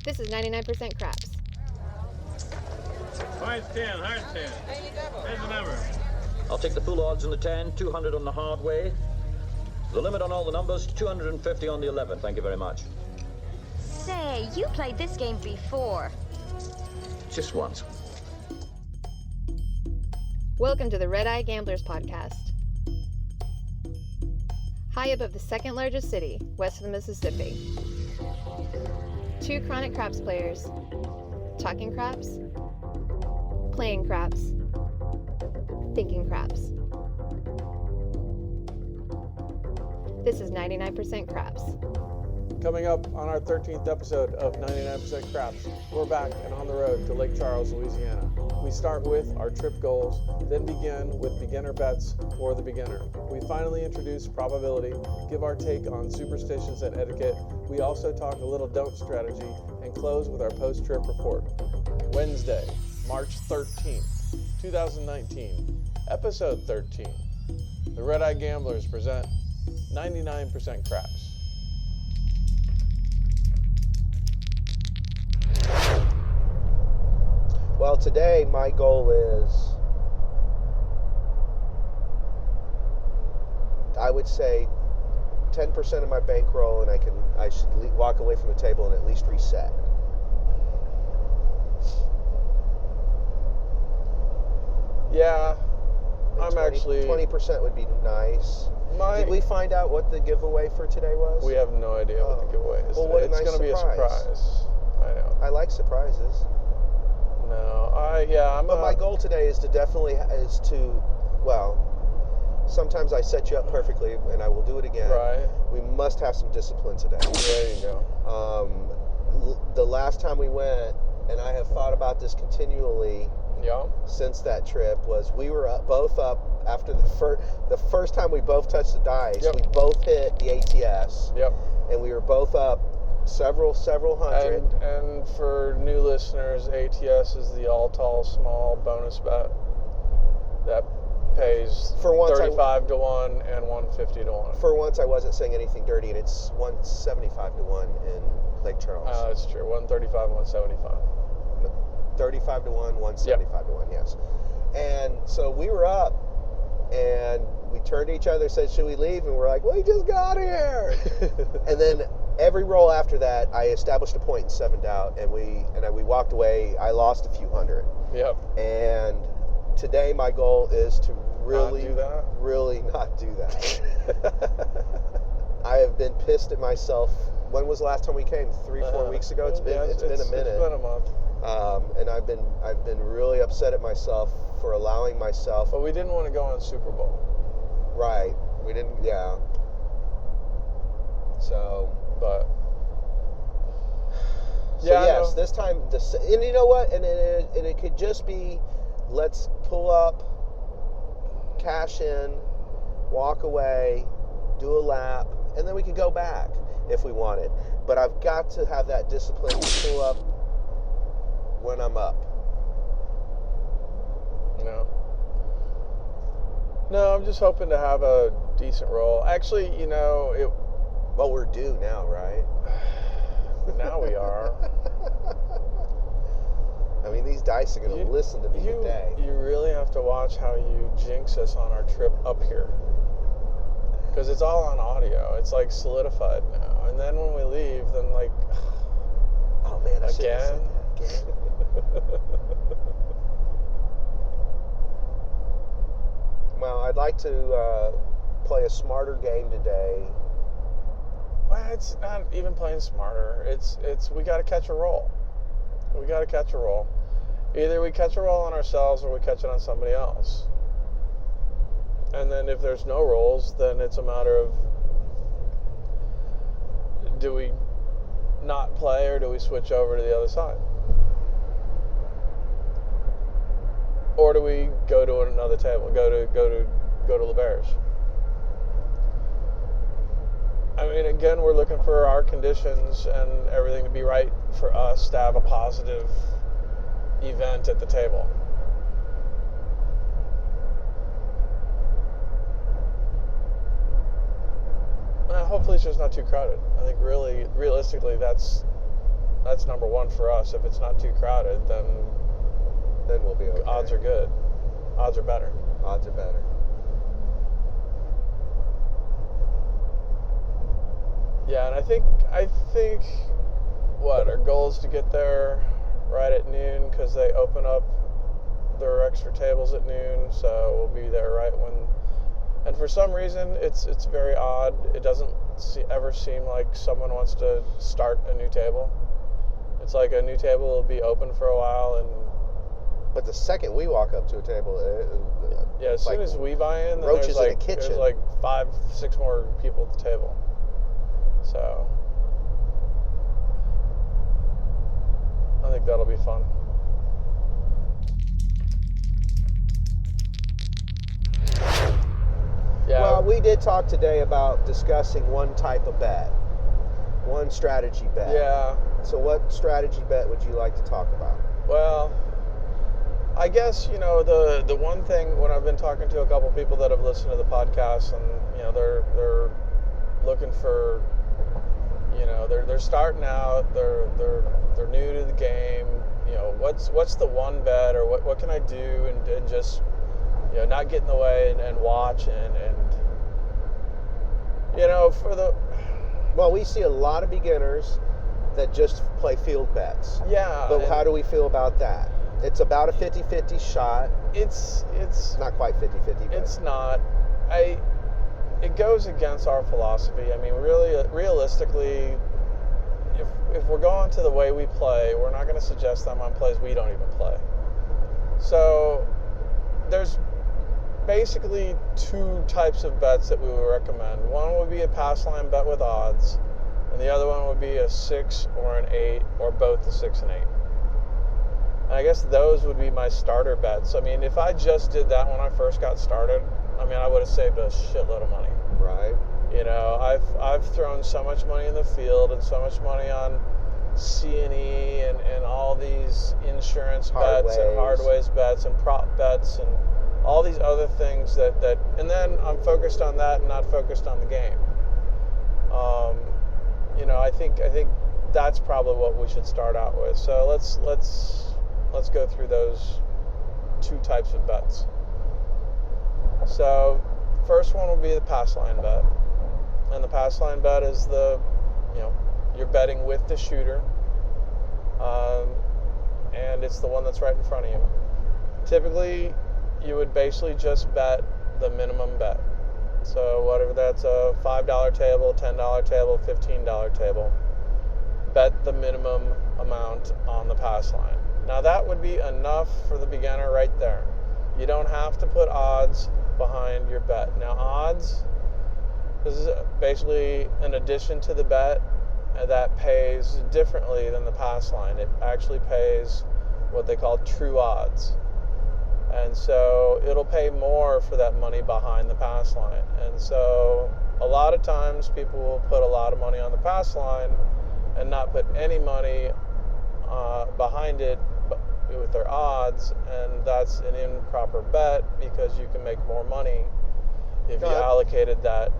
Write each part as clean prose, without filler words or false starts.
This is 99% Craps. Hard 10, hard 10. Here's the number. I'll take the full odds on the 10, 200 on the hard way. The limit on all the numbers, 250 on the 11. Thank you very much. Say, you played this game before. Just once. Welcome to the Red Eye Gamblers podcast. High above the second largest city, west of the Mississippi. Two chronic craps players, talking craps, playing craps, thinking craps. This is 99% Craps. Coming up on our 13th episode of 99% Craps, we're back and on the road to Lake Charles, Louisiana. We start with our trip goals, then begin with beginner bets for the beginner. We finally introduce probability, give our take on superstitions and etiquette. We also talk a little don't strategy and close with our post-trip report. Wednesday, March 13th, 2019, episode 13. The Red Eye Gamblers present 99% Craps. Well, today my goal is, I would say, 10% of my bankroll, and I should walk away from the table and at least reset. Yeah, I mean, 20% would be nice. Did we find out what the giveaway for today was? We have no idea what the giveaway is. Well, what a nice it's going to be a surprise. I know. I like surprises. No, But my goal today is to sometimes I set you up perfectly, and I will do it again. Right. We must have some discipline today. There you go. The last time we went, and I have thought about this continually since that trip, was we were both up after the first time we both touched the dice. Yep. We both hit the ATS. Yep. And we were both up several hundred. And for new listeners, ATS is the all tall small bonus bet that pays for once 35 to 1 and 150 to 1. For once I wasn't saying anything dirty, and it's 175 to 1 in Lake Charles. That's true. 135 and 175. 35 to 1, 175 to 1, yes. And so we were up, and we turned to each other and said, should we leave? And we're like, we just got here. And then every roll after that, I established a point and sevened out, and we walked away. I lost a few hundred. Yep. And today my goal is to really not do that. I have been pissed at myself. When was the last time we came? 3-4 weeks ago? It's been a minute. It's been a month. And I've been really upset at myself for allowing myself. But we didn't want to go on Super Bowl. Right. We didn't. Yeah. So. But. So yes, this time, and you know what? And it could just be, let's pull up, cash in, walk away, do a lap, and then we could go back if we wanted. But I've got to have that discipline to pull up when I'm up. No, I'm just hoping to have a decent roll. Actually, Well, we're due now, right? Now we are. I mean, these dice are going to listen to me today. You really have to watch how you jinx us on our trip up here. Because it's all on audio. It's like solidified now. And then when we leave, then like... Oh, man, I again? Well, I'd like to play a smarter game today. Well, it's not even playing smarter. It's we got to catch a roll. We got to catch a roll. Either we catch a roll on ourselves or we catch it on somebody else. And then if there's no rolls, then it's a matter of, do we not play or do we switch over to the other side? Or do we go to another table? Go to LeBare's? I mean, again, we're looking for our conditions and everything to be right for us to have a positive event at the table. Hopefully it's just not too crowded. I think realistically, that's that's number one for us. If it's not too crowded, then we'll be okay. odds are good. Odds are better. Odds are better. Yeah, and I think what our goal is to get there right at noon, because they open up their extra tables at noon, so we'll be there right when. And for some reason, it's very odd. It doesn't ever seem like someone wants to start a new table. It's like a new table will be open for a while, but the second we walk up to a table, yeah, as soon as we buy in, then roaches there's in the kitchen. There's like 5-6 more people at the table. So I think that'll be fun. Yeah. Well, we did talk today about discussing one type of bet, one strategy bet. Yeah. So what strategy bet would you like to talk about? Well, I guess, the one thing when I've been talking to a couple people that have listened to the podcast, and they're looking for, they're starting out, they're new to the game, what's the one bet, or what can I do and just not get in the way and watch and well, we see a lot of beginners that just play field bets. Yeah. But how do we feel about that? It's about a 50-50 shot. It's not quite 50-50. It's not. It goes against our philosophy. I mean, really, realistically, if we're going to the way we play, we're not going to suggest them on plays we don't even play. So there's basically two types of bets that we would recommend. One would be a pass line bet with odds, and the other one would be a 6 or an 8, or both a 6 and 8. And I guess those would be my starter bets. I mean, if I just did that when I first got started, I would have saved a shitload of money. Right. I've thrown so much money in the field and so much money on C&E and all these insurance bets and hardways bets and prop bets and all these other things that and then I'm focused on that and not focused on the game. I think that's probably what we should start out with. So let's go through those two types of bets. So first one will be the pass line bet, and the pass line bet is you're betting with the shooter, and it's the one that's right in front of you. Typically, you would basically just bet the minimum bet. So whatever that's a $5 table, $10 table, $15 table, bet the minimum amount on the pass line. Now that would be enough for the beginner right there. You don't have to put odds behind your bet. Now odds, this is basically an addition to the bet that pays differently than the pass line. It actually pays what they call true odds. And so it'll pay more for that money behind the pass line. And so a lot of times people will put a lot of money on the pass line and not put any money behind it with their odds, and that's an improper bet because you can make more money if you allocated that,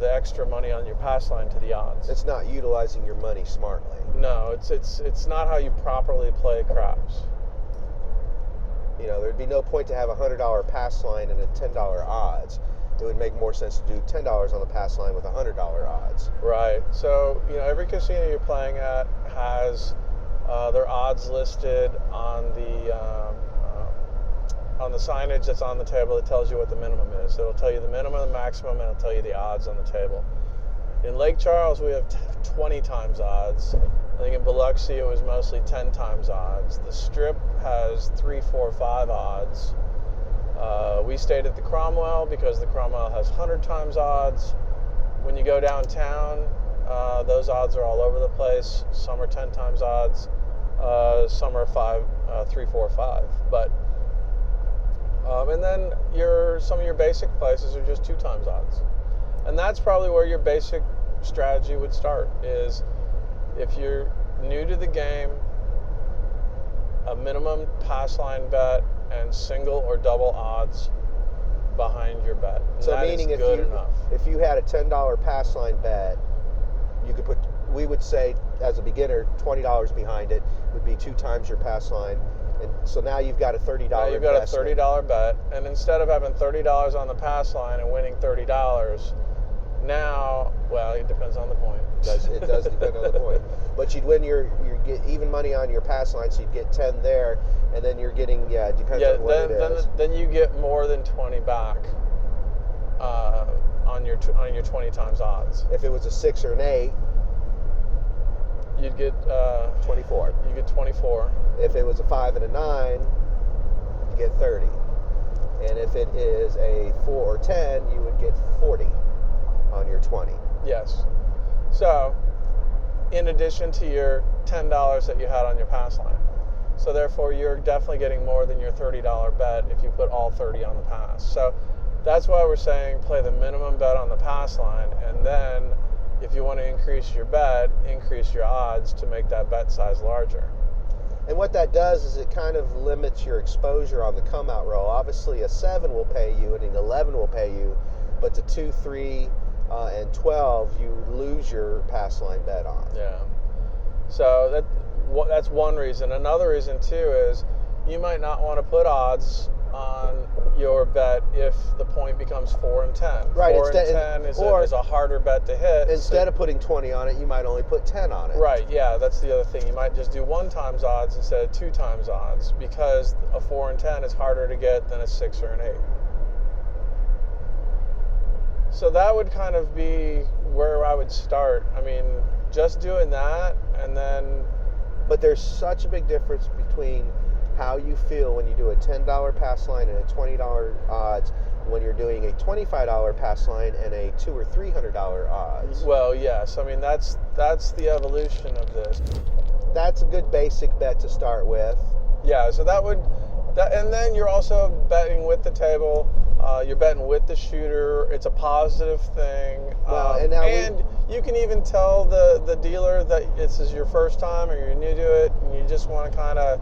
the extra money on your pass line to the odds. It's not utilizing your money smartly. No, it's not how you properly play craps. There'd be no point to have a $100 pass line and a $10 odds. It would make more sense to do $10 on the pass line with $100 odds. Right. So, every casino you're playing at has their odds listed on the signage that's on the table that tells you what the minimum is. It'll tell you the minimum, the maximum, and it'll tell you the odds on the table. In Lake Charles, we have 20 times odds. I think in Biloxi, it was mostly 10 times odds. The Strip has 3, 4, 5 odds. We stayed at the Cromwell because the Cromwell has 100 times odds. When you go downtown, those odds are all over the place. Some are 10 times odds. Some are 3, 4, 5. But and then some of your basic places are just 2 times odds. And that's probably where your basic strategy would start, is if you're new to the game, a minimum pass line bet and single or double odds behind your bet. And so that meaning is good enough. if you had a $10 pass line bet, we would say as a beginner, $20 behind it would be 2 times your pass line. And so now you've got a $30 Now you've got a investment. $30 bet, and instead of having $30 on the pass line and winning $30, now, well, it depends on the point. It does depend on the point. But you'd win you get even money on your pass line, so you'd get 10 there, and then you're getting, it depends on what it is. Then you get more than 20 back on your 20 times odds. If it was a 6 or an 8, you'd get 24. You get 24. If it was a 5 and a 9, you get 30. And if it is a 4 or 10, you would get 40 on your 20. Yes. So, in addition to your $10 that you had on your pass line. So therefore, you're definitely getting more than your $30 bet if you put all 30 on the pass. So that's why we're saying play the minimum bet on the pass line, and then if you want to increase your bet, increase your odds to make that bet size larger. And what that does is it kind of limits your exposure on the come out roll. Obviously, a 7 will pay you and an 11 will pay you, but the 2, 3, and 12, you lose your pass line bet on. Yeah. So that's one reason. Another reason too is you might not want to put odds on your bet if the point becomes 4 and 10. Right. 4 and 10 is a harder bet to hit. Instead of putting 20 on it, you might only put 10 on it. Right. Yeah. That's the other thing. You might just do 1 times odds instead of 2 times odds, because a 4 and 10 is harder to get than a 6 or an 8. So that would kind of be where I would start. I mean, just doing that, and then... But there's such a big difference between how you feel when you do a $10 pass line and a $20 odds when you're doing a $25 pass line and a $200 or $300 odds. Well, yes. I mean, that's the evolution of this. That's a good basic bet to start with. Yeah, so and then you're also betting with the table. You're betting with the shooter. It's a positive thing. Well, and you can even tell the dealer that this is your first time or you're new to it, and you just want to kind of,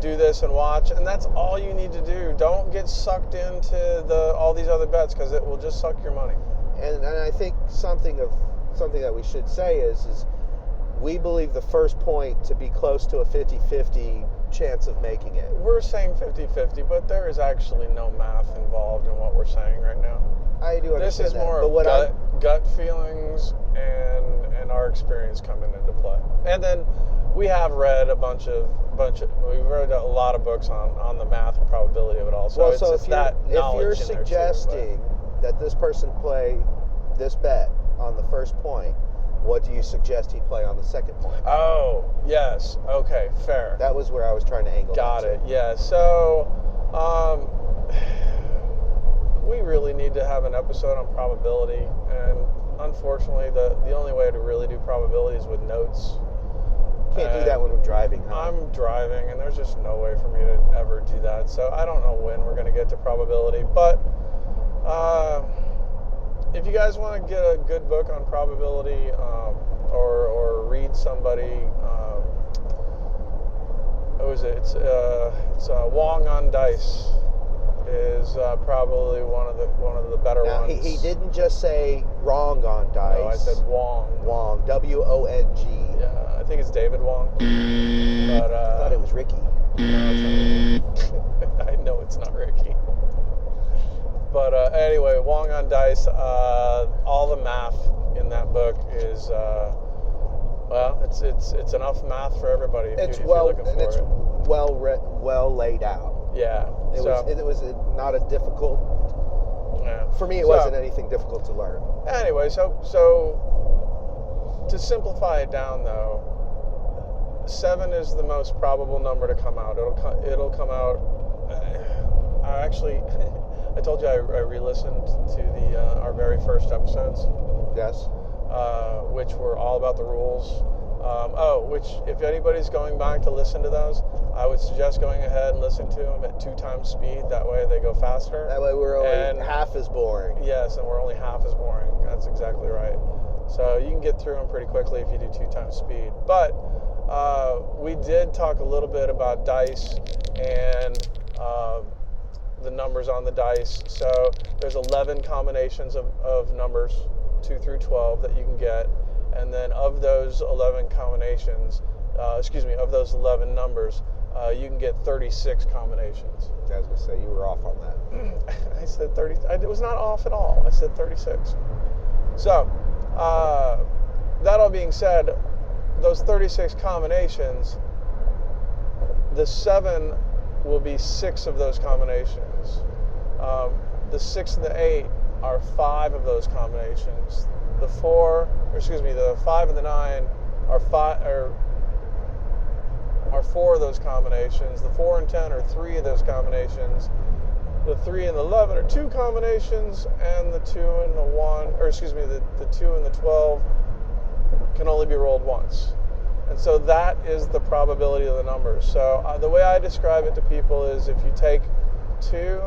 do this and watch. And that's all you need to do. Don't get sucked into all these other bets, because it will just suck your money. And I think something that we should say is we believe the first point to be close to a 50-50 chance of making it. We're saying 50-50, but there is actually no math involved in what we're saying right now. I do understand this is that. more of gut feelings and our experience coming into play. And then we have read we've read a lot of books on the math and probability of it all. So if you're suggesting that this person play this bet on the first point, what do you suggest he play on the second point? Oh, yes. Okay, fair. That was where I was trying to angle. Got it. Yeah. So, we really need to have an episode on probability, and unfortunately, the only way to really do probability is with notes. Can't do that when we're driving, huh? I'm driving, and there's just no way for me to ever do that. So I don't know when we're going to get to probability, but if you guys want to get a good book on probability, or read somebody, it's Wong on Dice is probably one of the better ones. Now he didn't just say wrong on dice. No, I said Wong. Wong, W-O-N-G. Yeah, I think it's David Wong. But I thought it was Ricky. No, it's not Ricky. I know it's not Ricky. But anyway, Wong on Dice, all the math in that book is, it's enough math for everybody if you're looking for it. Well laid out. Yeah. It was not a difficult. Yeah. For me, it wasn't anything difficult to learn. Anyway, so to simplify it down, though, 7 is the most probable number to come out. It'll come out. I told you I re-listened to our very first episodes. Yes. Which were all about the rules. Which if anybody's going back to listen to those, I would suggest going ahead and listen to them at 2 times speed. That way they go faster. That way we're only half as boring. Yes, and we're only half as boring. That's exactly right. So you can get through them pretty quickly if you do 2 times speed. But we did talk a little bit about dice and the numbers on the dice. So there's 11 combinations of numbers, 2 through 12, that you can get. and then of those 11 combinations, of those 11 numbers, you can get 36 combinations. I was going to say, you were off on that. I said 30. It was not off at all. I said 36. So, that all being said, those 36 combinations, the 7 will be 6 of those combinations. The 6 and the 8 are 5 of those combinations. The 5 and the 9 are 4 of those combinations. The 4 and 10 are 3 of those combinations. The 3 and the 11 are 2 combinations, and the 2 and the 2 and the 12 can only be rolled once. And so that is the probability of the numbers. So the way I describe it to people is if you take 2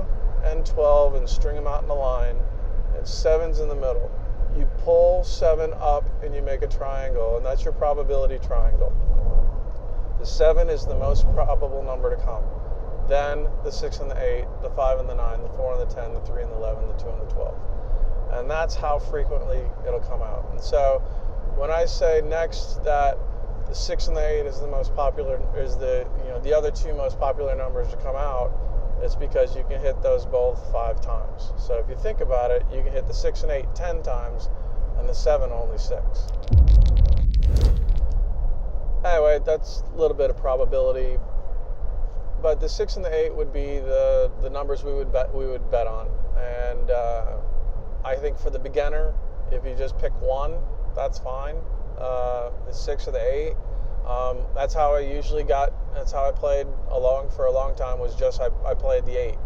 and 12 and string them out in a line, and 7's in the middle, you pull 7 up and you make a triangle, and that's your probability triangle. The 7 is the most probable number to come. Then the 6 and the 8, the 5 and the 9, the 4 and the 10, the 3 and the 11, the 2 and the 12. And that's how frequently it'll come out. And so when I say next that the 6 and the 8 is the most popular, the other 2 most popular numbers to come out, it's because you can hit those both 5 times. So if you think about it, you can hit the 6 and 8 10 times, and the 7 only 6. Anyway, that's a little bit of probability. But the 6 and the 8 would be the numbers we would bet on. And I think for the beginner, if you just pick one, that's fine. The 6 or the 8. That's how I played for a long time, was just I played the 8.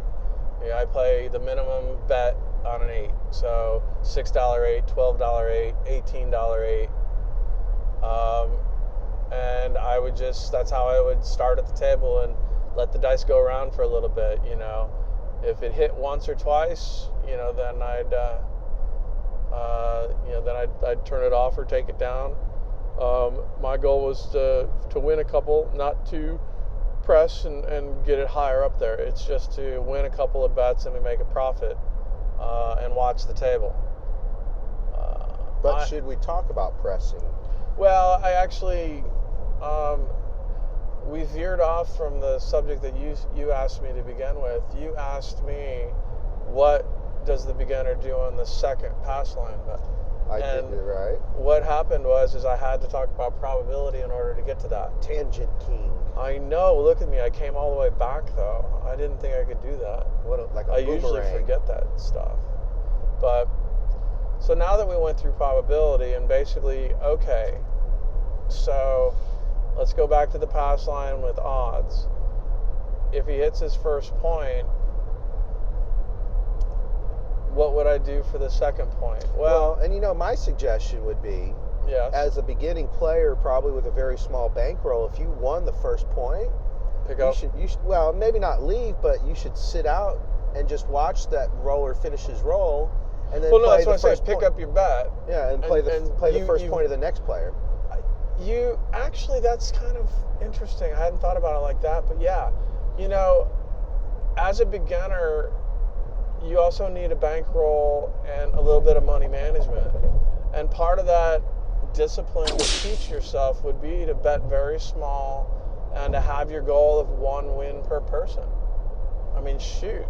Yeah, I play the minimum bet on an 8. So $6 8, $12 8, $18 8. And that's how I would start at the table and let the dice go around for a little bit, If it hit once or twice, then I'd turn it off or take it down. My goal was to win a couple, not to press and get it higher up there. It's just to win a couple of bets and we make a profit and watch the table. But should we talk about pressing? Well, I actually, we veered off from the subject that you asked me to begin with. You asked me, what does the beginner do on the second pass line bet? I think you're right. What happened was I had to talk about probability in order to get to that. Tangent king. I know. Look at me. I came all the way back, though. I didn't think I could do that. Like a I boomerang. usually forget that stuff. But so now that we went through probability and basically, okay, so let's go back to the pass line with odds. If he hits his first point, what would I do for the second point? Well, and my suggestion would be, yes, as a beginning player, probably with a very small bankroll, if you won the first point, pick up. You should, well, maybe not leave, but you should sit out and just watch that roller finish his roll, and then play the first point. Pick up your bet. Yeah, and play the first point of the next player. That's kind of interesting. I hadn't thought about it like that, but yeah, as a beginner, you also need a bankroll and a little bit of money management. And part of that discipline to teach yourself would be to bet very small and to have your goal of 1 win per person. I mean, shoot.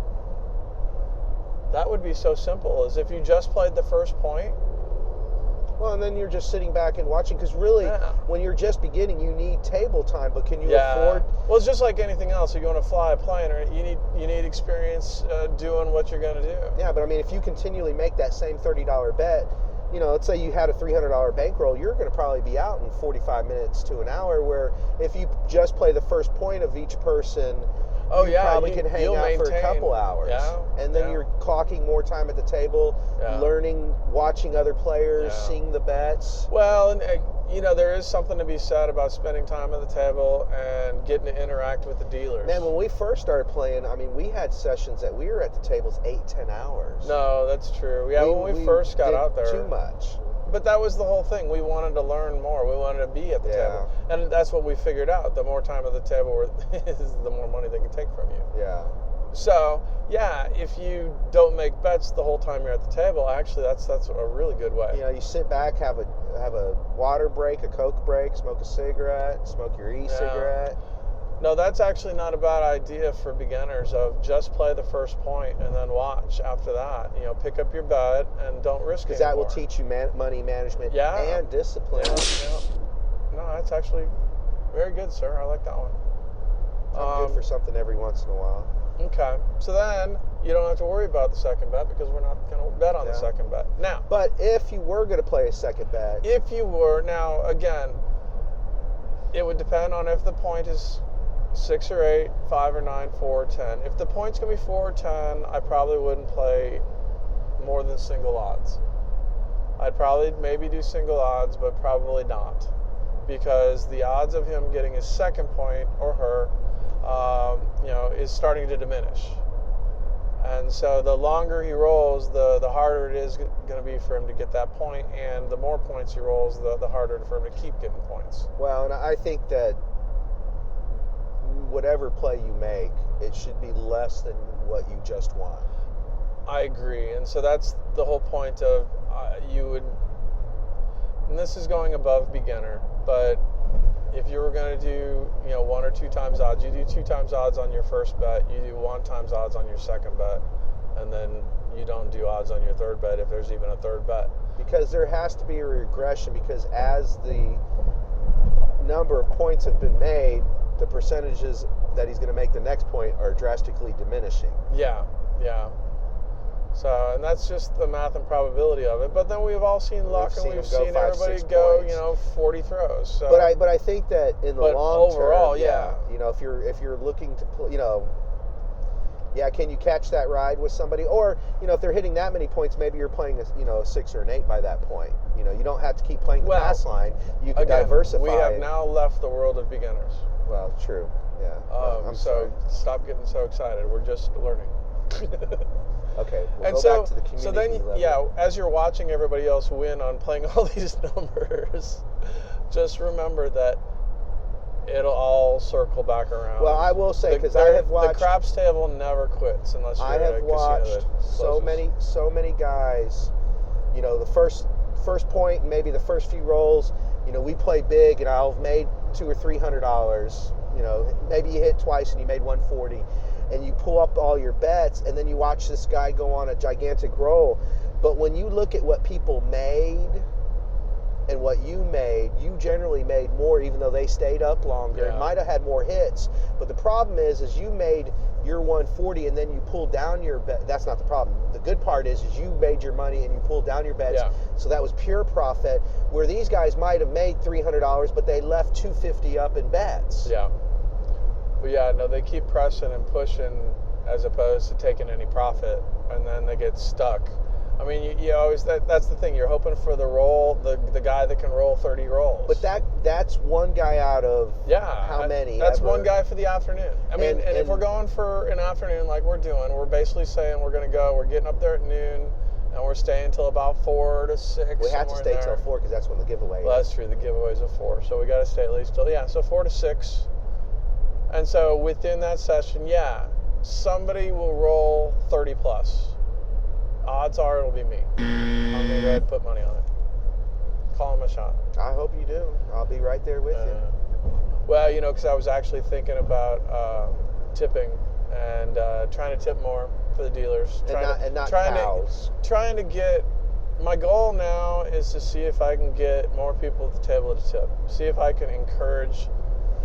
That would be so simple, as if you just played the first point. Well, and then you're just sitting back and watching, because really, when you're just beginning, you need table time, but can you afford... Well, it's just like anything else. You're going to fly a plane, or you need experience doing what you're going to do. Yeah, but I mean, if you continually make that same $30 bet, let's say you had a $300 bankroll, you're going to probably be out in 45 minutes to an hour, where if you just play the first point of each person... you probably can hang out for a couple hours. Yeah, and then you're clocking more time at the table, learning, watching other players, seeing the bets. Well, and there is something to be said about spending time at the table and getting to interact with the dealers. Man, when we first started playing, I mean, we had sessions that we were at the tables 8-10 hours. No, that's true. Yeah, when we first got out there. Too much. But that was the whole thing. We wanted to learn more. We wanted to be at the table. And that's what we figured out. The more time at the table is the more money they can take from you. Yeah. So, yeah, if you don't make bets the whole time you're at the table, actually, that's a really good way. You know, you sit back, have a water break, a Coke break, smoke a cigarette, smoke your e-cigarette. No, that's actually not a bad idea for beginners. Of just play the first point and then watch after that. You know, pick up your bet and don't risk it. Because that will teach you money management and discipline. Yeah. No, that's actually very good, sir. I like that one. I'm good for something every once in a while. Okay. So then you don't have to worry about the second bet because we're not going to bet on the second bet. Now. But if you were going to play a second bet. If you were, now, again, it would depend on if the point is 6 or 8, 5 or 9, 4 or 10. If the point's going to be 4 or 10, I probably wouldn't play more than single odds. I'd probably maybe do single odds, but probably not. Because the odds of him getting his second point, or her, is starting to diminish. And so the longer he rolls, the harder it is going to be for him to get that point, and the more points he rolls, the harder for him to keep getting points. Well, and I think that whatever play you make, it should be less than what you just won. I agree, and so that's the whole point of you would, and this is going above beginner, but if you were going to do 1 or 2 times odds, you do 2 times odds on your first bet, you do 1 times odds on your second bet, and then you don't do odds on your third bet if there's even a third bet. Because there has to be a regression, because as the number of points have been made, the percentages that he's going to make the next point are drastically diminishing. Yeah. So, and that's just the math and probability of it. But then we've all seen luck, and we've seen everybody go, 40 throws. So. But I think that in the long overall, term, if you're looking to, can you catch that ride with somebody? Or, if they're hitting that many points, maybe you're playing a 6 or an 8 by that point. You don't have to keep playing the pass line. You can diversify. We have now left the world of beginners. Well, true. Yeah. I'm sorry. Stop getting so excited. We're just learning. Okay. And go back to the community so then, level. as you're watching everybody else win on playing all these numbers, just remember that it'll all circle back around. Well, I will say, because I have watched, the craps table never quits unless you're I have watched so many guys. The first point, maybe the first few rolls. We play big, and I'll have made $200 or $300. Maybe you hit twice and you made $140. And you pull up all your bets, and then you watch this guy go on a gigantic roll. But when you look at what people made and what you made, you generally made more, even though they stayed up longer and might have had more hits. But the problem is you made your 140 and then you pulled down your bet. That's not the problem. The good part is you made your money and you pulled down your bets. Yeah. So that was pure profit. Where these guys might have made $300, but they left $250 up in bets. Yeah. But they keep pressing and pushing as opposed to taking any profit, and then they get stuck. I mean, you always, that's the thing. You're hoping for the roll, the guy that can roll 30 rolls. But that's one guy out of how many? That's one guy for the afternoon. I mean, and if we're going for an afternoon like we're doing, we're basically saying we're getting up there at noon, and we're staying until about 4 to 6. We have to stay till 4 because that's when the giveaway is. Well, that's true. The giveaway's at 4, so we got to stay at least till, so 4 to 6. And so within that session, somebody will roll 30 plus. Odds are it'll be me. I'm going to go ahead and put money on it. Call him a shot. I hope you do. I'll be right there with you. Well, because I was actually thinking about tipping and trying to tip more for the dealers. Trying to get, my goal now is to see if I can get more people at the table to tip. See if I can encourage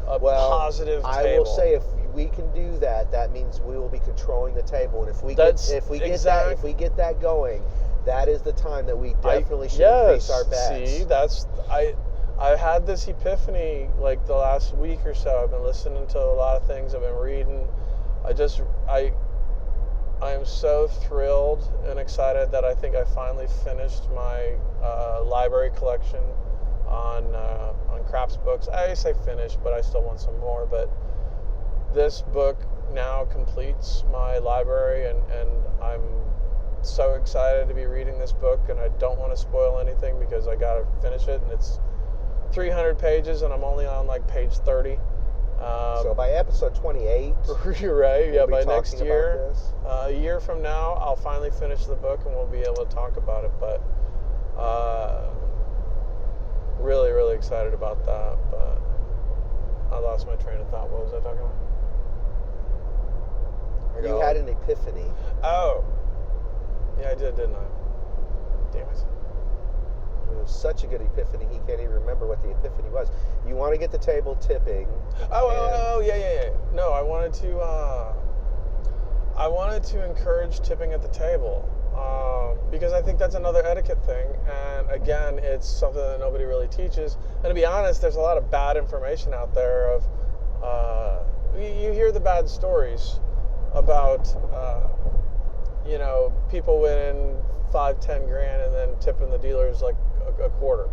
a positive table. I will say, if we can do that, that means we will be controlling the table. And if we get that going, that is the time that we definitely should increase our bets. See, I've had this epiphany like the last week or so. I've been listening to a lot of things. I've been reading. I am so thrilled and excited that I think I finally finished my library collection on craps books. I say finished, but I still want some more. But this book now completes my library, and I'm so excited to be reading this book, and I don't want to spoil anything because I got to finish it, and it's 300 pages, and I'm only on like page 30. So by episode 28, you're right. Yeah, we'll be by talking next year, about this. a year from now, I'll finally finish the book and we'll be able to talk about it. But really, really excited about that. But I lost my train of thought. What was I talking about? You had an epiphany. Oh, yeah, I did, didn't I? Damn it. It was such a good epiphany, he can't even remember what the epiphany was. You want to get the table tipping. Oh, yeah. No, I wanted to encourage tipping at the table because I think that's another etiquette thing. And again, it's something that nobody really teaches. And to be honest, there's a lot of bad information out there of you hear the bad stories about people winning 5-10 grand and then tipping the dealers like a quarter,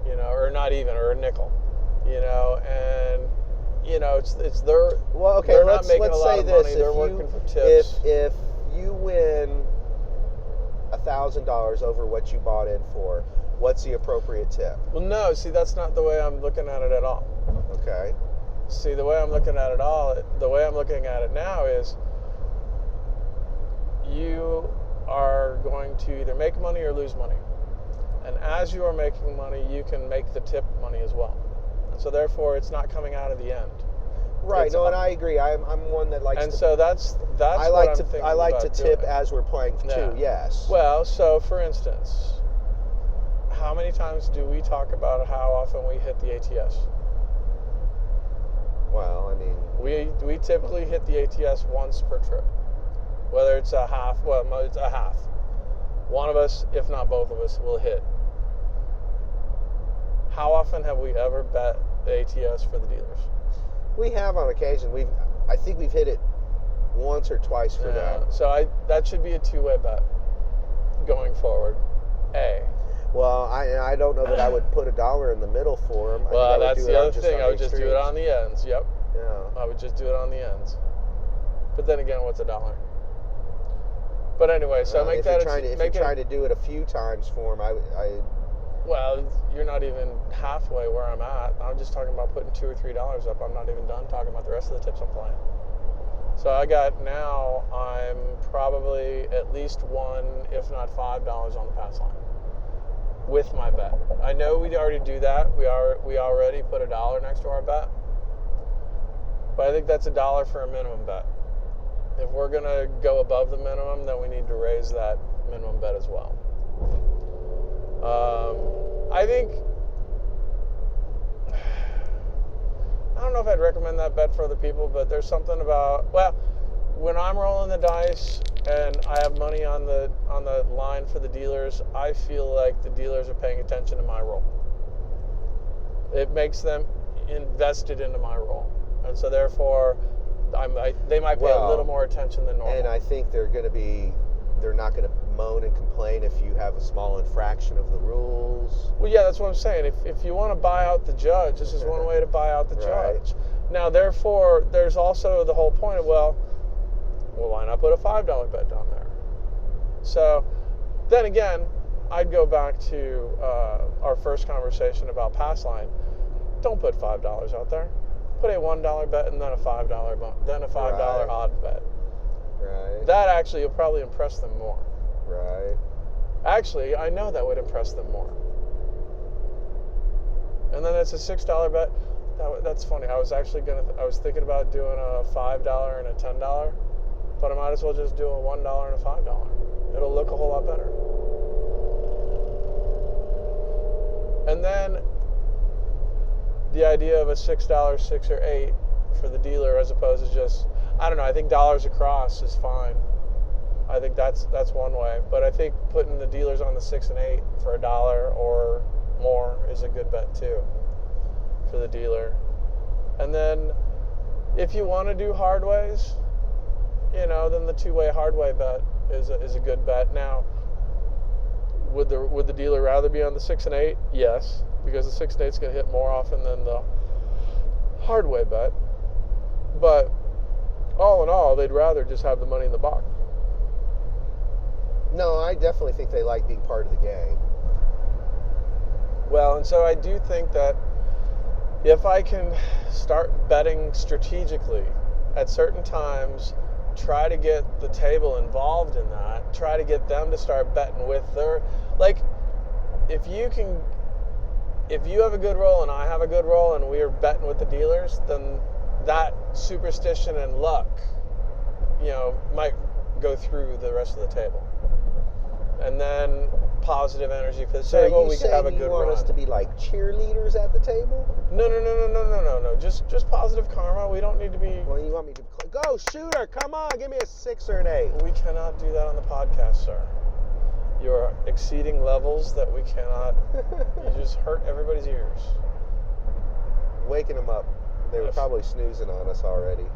or not even, or a nickel, and it's their. Well, okay, they're let's not making a lot say of this: money. They're working for tips. If you win $1,000 over what you bought in for, what's the appropriate tip? Well, no, see, that's not the way I'm looking at it at all. Okay. See, the way I'm looking at it now is you are going to either make money or lose money. And as you are making money, you can make the tip money as well. And so therefore, it's not coming out of the end. Right. It's No, and I agree. I'm one that likes. And to, so that's I what like I'm to thinking I like about to tip doing. as we're playing too. Yeah. Yes. Well, so for instance, how many times do we talk about how often we hit the ATS? Well, I mean, We typically hit the ATS once per trip. Whether it's a half, it's a half. One of us, if not both of us, will hit. How often have we ever bet the ATS for the dealers? we have on occasion. I think we've hit it once or twice for them. So that should be a two-way bet going forward. Well, I don't know that I would put $1 in the middle for them. Well, that's the other thing. I would just do it on the ends. Yep. Yeah. I would just do it on the ends. But then again, what's $1? But anyway, so if you're trying to do it a few times for them, well, you're not even halfway where I'm at. I'm just talking about putting $2 or $3 up. I'm not even done talking about the rest of the tips I'm playing. So I'm probably at least $1, if not $5 on the pass line with my bet. I know we already do that. We already put $1 next to our bet. But I think that's $1 for a minimum bet. If we're going to go above the minimum, then we need to raise that minimum bet as well. I don't know if I'd recommend that bet for other people, but there's something about, when I'm rolling the dice and I have money on the line for the dealers, I feel like the dealers are paying attention to my roll. It makes them invested into my roll. And so therefore, they might pay a little more attention than normal. And I think they're not going to moan and complain if you have a small infraction of the rules. Well, yeah, that's what I'm saying. If you want to buy out the judge, this is one way to buy out the judge. Now, therefore, there's also the whole point of, well, why not put a $5 bet down there? So, then again, I'd go back to our first conversation about pass line. Don't put $5 out there. Put a $1 bet and then a $5 odd bet. Right. That actually will probably impress them more. Right. Actually, I know that would impress them more. And then it's a $6 bet. That's funny. I was thinking about doing a $5 and a $10, but I might as well just do a $1 and a $5. It'll look a whole lot better. And then the idea of a $6, 6 or 8 for the dealer, as opposed to just, I don't know, I think dollars across is fine. I think that's one way. But I think putting the dealers on the 6 and 8 for $1 or more is a good bet too for the dealer. And then if you want to do hard ways, then the 2-way hard way bet is a good bet. Now, would the dealer rather be on the 6 and 8? Yes, because the 6 and 8 is going to hit more often than the hard way bet. But all in all, they'd rather just have the money in the box. No, I definitely think they like being part of the game. Well, and so I do think that if I can start betting strategically at certain times, try to get the table involved in that, try to get them to start betting with their, like, if you have a good roll and I have a good roll and we are betting with the dealers, then that superstition and luck, might go through the rest of the table. And then positive energy for the table, we can have a good run. You want us to be like cheerleaders at the table? No. Just positive karma. We don't need to be... Well, you want me to go, shooter, come on, give me a 6 or an 8. We cannot do that on the podcast, sir. You are exceeding levels that we cannot... You just hurt everybody's ears. Waking them up. They were probably snoozing on us already.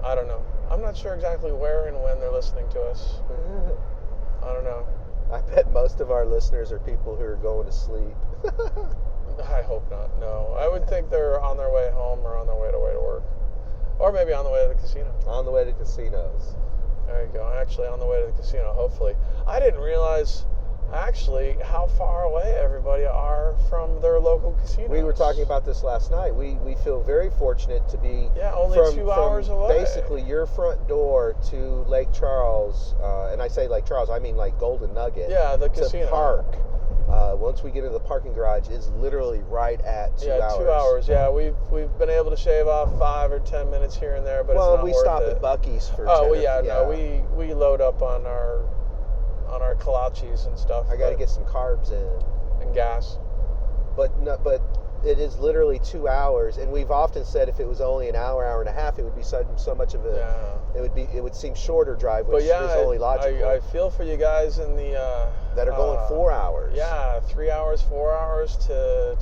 I don't know. I'm not sure exactly where and when they're listening to us. I don't know. I bet most of our listeners are people who are going to sleep. I hope not, no. I would think they're on their way home or on their way to work. Or maybe on the way to the casino. On the way to casinos. There you go. Actually, on the way to the casino, hopefully. I didn't realize, actually, how far away everybody are from their local casinos. We were talking about this last night. We feel very fortunate to be only 2 hours away. Basically, your front door to Lake Charles, and I say Lake Charles, I mean like Golden Nugget. Yeah, the casino. To park. Once we get into the parking garage, is literally right at 2 hours. 2 hours. Yeah, we've been able to shave off 5 or 10 minutes here and there, but it's not worth it. Well, we stop at Buc-ee's for. We load up on our kolaches and stuff. I got to get some carbs in and gas. But it is literally 2 hours, and we've often said if it was only an hour and a half, it would be so much of a. Yeah. It would seem shorter drive, which is only logical. I feel for you guys in the that are going 4 hours. Yeah, 3 hours, 4 hours to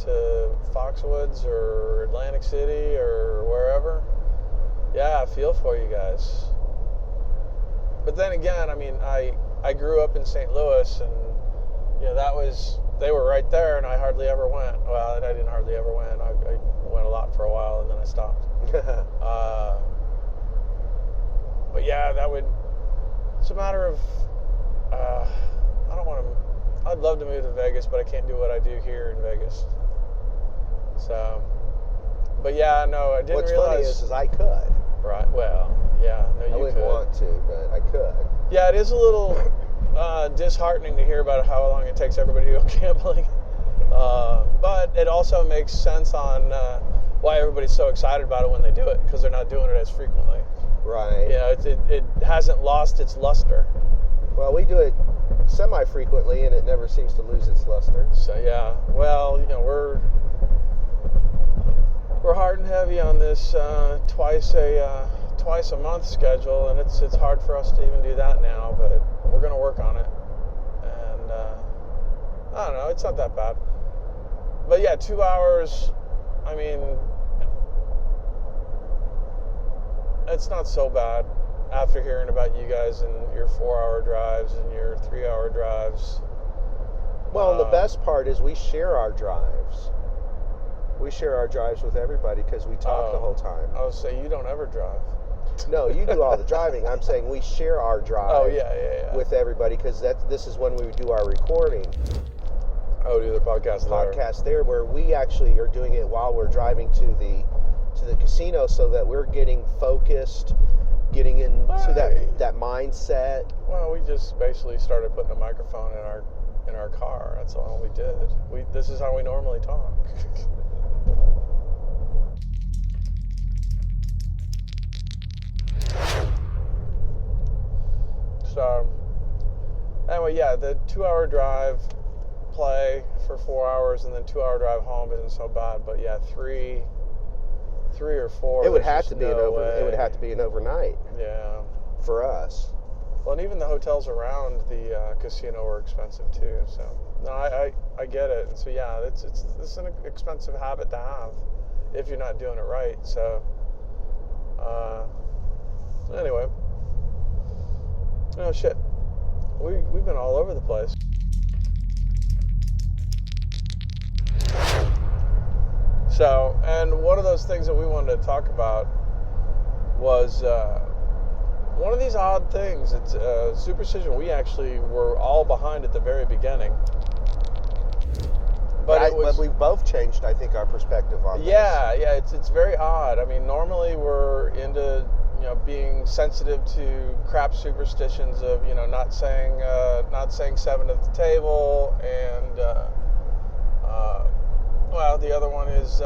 Foxwoods or Atlantic City or wherever. Yeah, I feel for you guys. But then again, I mean, I grew up in St. Louis, and they were right there, and I hardly ever went. Well, I didn't hardly ever went. I went a lot for a while, and then I stopped. But yeah, it's a matter of, I'd love to move to Vegas, but I can't do what I do here in Vegas. So, but yeah, no, I didn't realize. What's funny is I could. Right, well, yeah, no, you could. I wouldn't want to, but I could. Yeah, it is a little disheartening to hear about how long it takes everybody to go gambling. But it also makes sense on why everybody's so excited about it when they do it, because they're not doing it as frequently. Right. It hasn't lost its luster. Well, we do it semi-frequently, and it never seems to lose its luster. So yeah, well, we're hard and heavy on this twice a month schedule, and it's hard for us to even do that now, but we're going to work on it. And I don't know, it's not that bad. But yeah, 2 hours, I mean, it's not so bad after hearing about you guys and your 4-hour drives and your 3-hour drives. Well, and the best part is we share our drives. We share our drives with everybody because we talk the whole time. I would say you don't ever drive. No, you do all the driving. I'm saying we share our drive with everybody because this is when we do our recording. Oh, do the podcast there where we actually are doing it while we're driving to the casino so that we're getting focused, getting into that mindset. Well, we just basically started putting a microphone in our car. That's all we did. This is how we normally talk. So, anyway, yeah, the 2-hour drive play for 4 hours and then 2-hour drive home isn't so bad. But yeah, three or four. It would have to be It would have to be an overnight. Yeah. For us. Well, and even the hotels around the casino are expensive too. So no, I get it. And so yeah, it's an expensive habit to have if you're not doing it right. So anyway, oh shit, we've been all over the place. So, and one of those things that we wanted to talk about was one of these odd things. It's a superstition we actually were all behind at the very beginning. But we've both changed, I think, our perspective on this. Yeah, it's very odd. I mean, normally we're into being sensitive to crap superstitions of not saying 7 at the table, and well, the other one is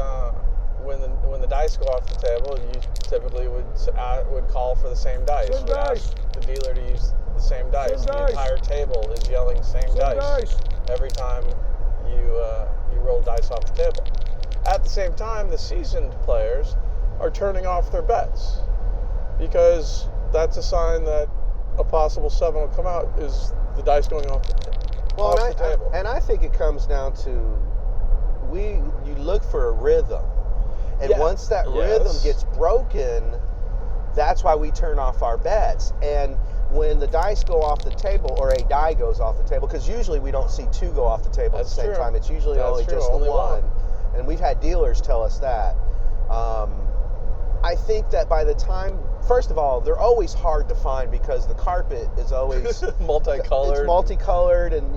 when the dice go off the table, you typically would call for the same dice. Same dice. Ask the dealer to use the same dice. Same The dice. entire table is yelling same dice every time you roll dice off the table. At the same time, the seasoned players are turning off their bets, because that's a sign that a possible 7 will come out, is the dice going off the table. And I think it comes down to you look for a rhythm. And once that rhythm gets broken, that's why we turn off our bets. And when the dice go off the table, or a die goes off the table, because usually we don't see 2 go off the table at the same time. It's usually only just the one. And we've had dealers tell us that. I think that by the time, first of all, they're always hard to find because the carpet is always multicolored. It's multicolored, and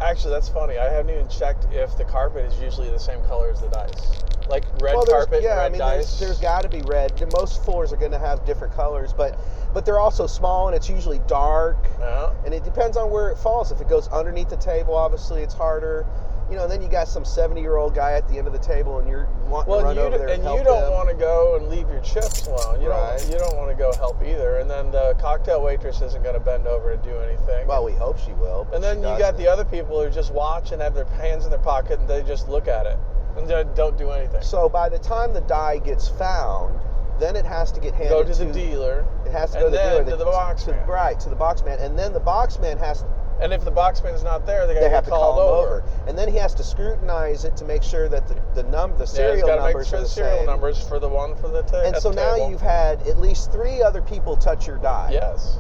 actually, that's funny. I haven't even checked if the carpet is usually the same color as the dice. Like red carpet, red dice. There's got to be red. Most floors are going to have different colors, but they're also small, and it's usually dark. Yeah. And it depends on where it falls. If it goes underneath the table, obviously it's harder. And then you got some 70-year-old guy at the end of the table, and you're wanting to run over there and help you don't him. want to go and leave your chips alone. You don't want to go help either. And then the cocktail waitress isn't going to bend over to do anything. Well, we hope she will. But and then you got the other people who just watch and have their hands in their pocket, and they just look at it and they don't do anything. So by the time the die gets found, then it has to get handed to the dealer. It has to go to the dealer. To the box man. Right, to the box man. And then the box man has to... And if the boxman's not there, they have to call him over. And then he has to scrutinize it to make sure that the serial numbers are the serial same. Numbers for the one for the table. And so now you've had at least 3 other people touch your die. Yes.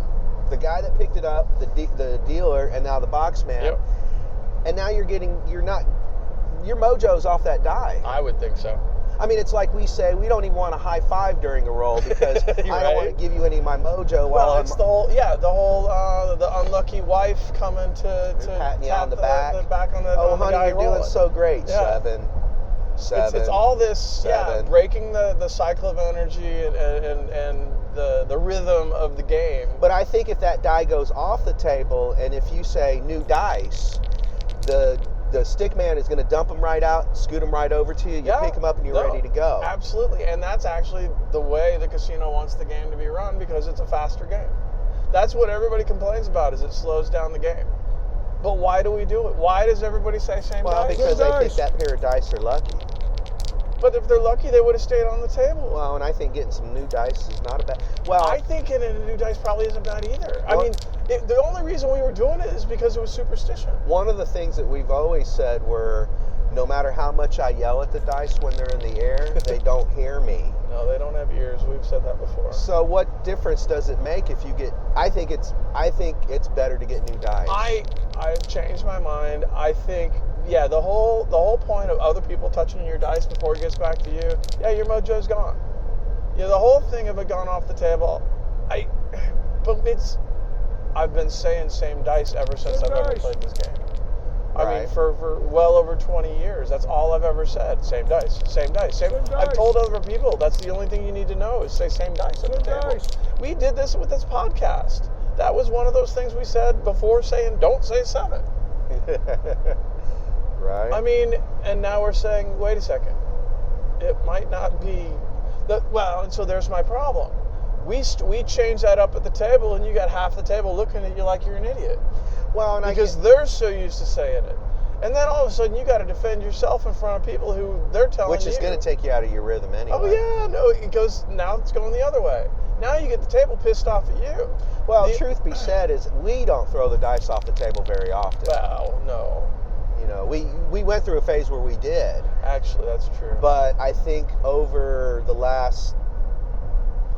The guy that picked it up, the dealer, and now the boxman. Yep. And now your mojo's off that die. I would think so. I mean, it's like we say, we don't even want a high five during a roll because I don't want to give you any of my mojo. Well, it's the unlucky wife coming to patting you on the back. On the honey, guy you're rolling. doing so great. Yeah. 7. It's all this, 7. breaking the cycle of energy and the rhythm of the game. But I think if that die goes off the table, and if you say new dice, the stick man is going to dump them right out, scoot them right over to you. You pick them up, and you're ready to go. Absolutely, and that's actually the way the casino wants the game to be run, because it's a faster game. That's what everybody complains about, is it slows down the game. But why do we do it? Why does everybody say same dice? Well, because they think that pair of dice are lucky. But if they're lucky, they would have stayed on the table. Well, and I think getting some new dice is not a bad... Well, I think getting a new dice probably isn't bad either. I mean, the only reason we were doing it is because it was superstition. One of the things that we've always said were, no matter how much I yell at the dice when they're in the air, they don't hear me. No, they don't have ears. We've said that before. So what difference does it make if you get... I think it's better to get new dice. I've changed my mind. I think... Yeah, the whole point of other people touching your dice before it gets back to you, your mojo's gone. The whole thing of it gone off the table, I've been saying same dice ever since I've ever played this game. Right. I mean, for well over 20 years, that's all I've ever said. Same dice, same dice, same dice. I've told other people, that's the only thing you need to know is say same dice at the table. We did this with this podcast. That was one of those things we said before saying don't say 7. Right. I mean, and now we're saying, wait a second, it might not be and so there's my problem. We changed that up at the table, and you got half the table looking at you like you're an idiot. Well, because they're so used to saying it, and then all of a sudden you got to defend yourself in front of people who they're telling you. Which is going to take you out of your rhythm anyway. Oh yeah, no, now it's going the other way. Now you get the table pissed off at you. Well, truth be said, is we don't throw the dice off the table very often. Well, no. We went through a phase where we did. Actually, that's true. But I think over the last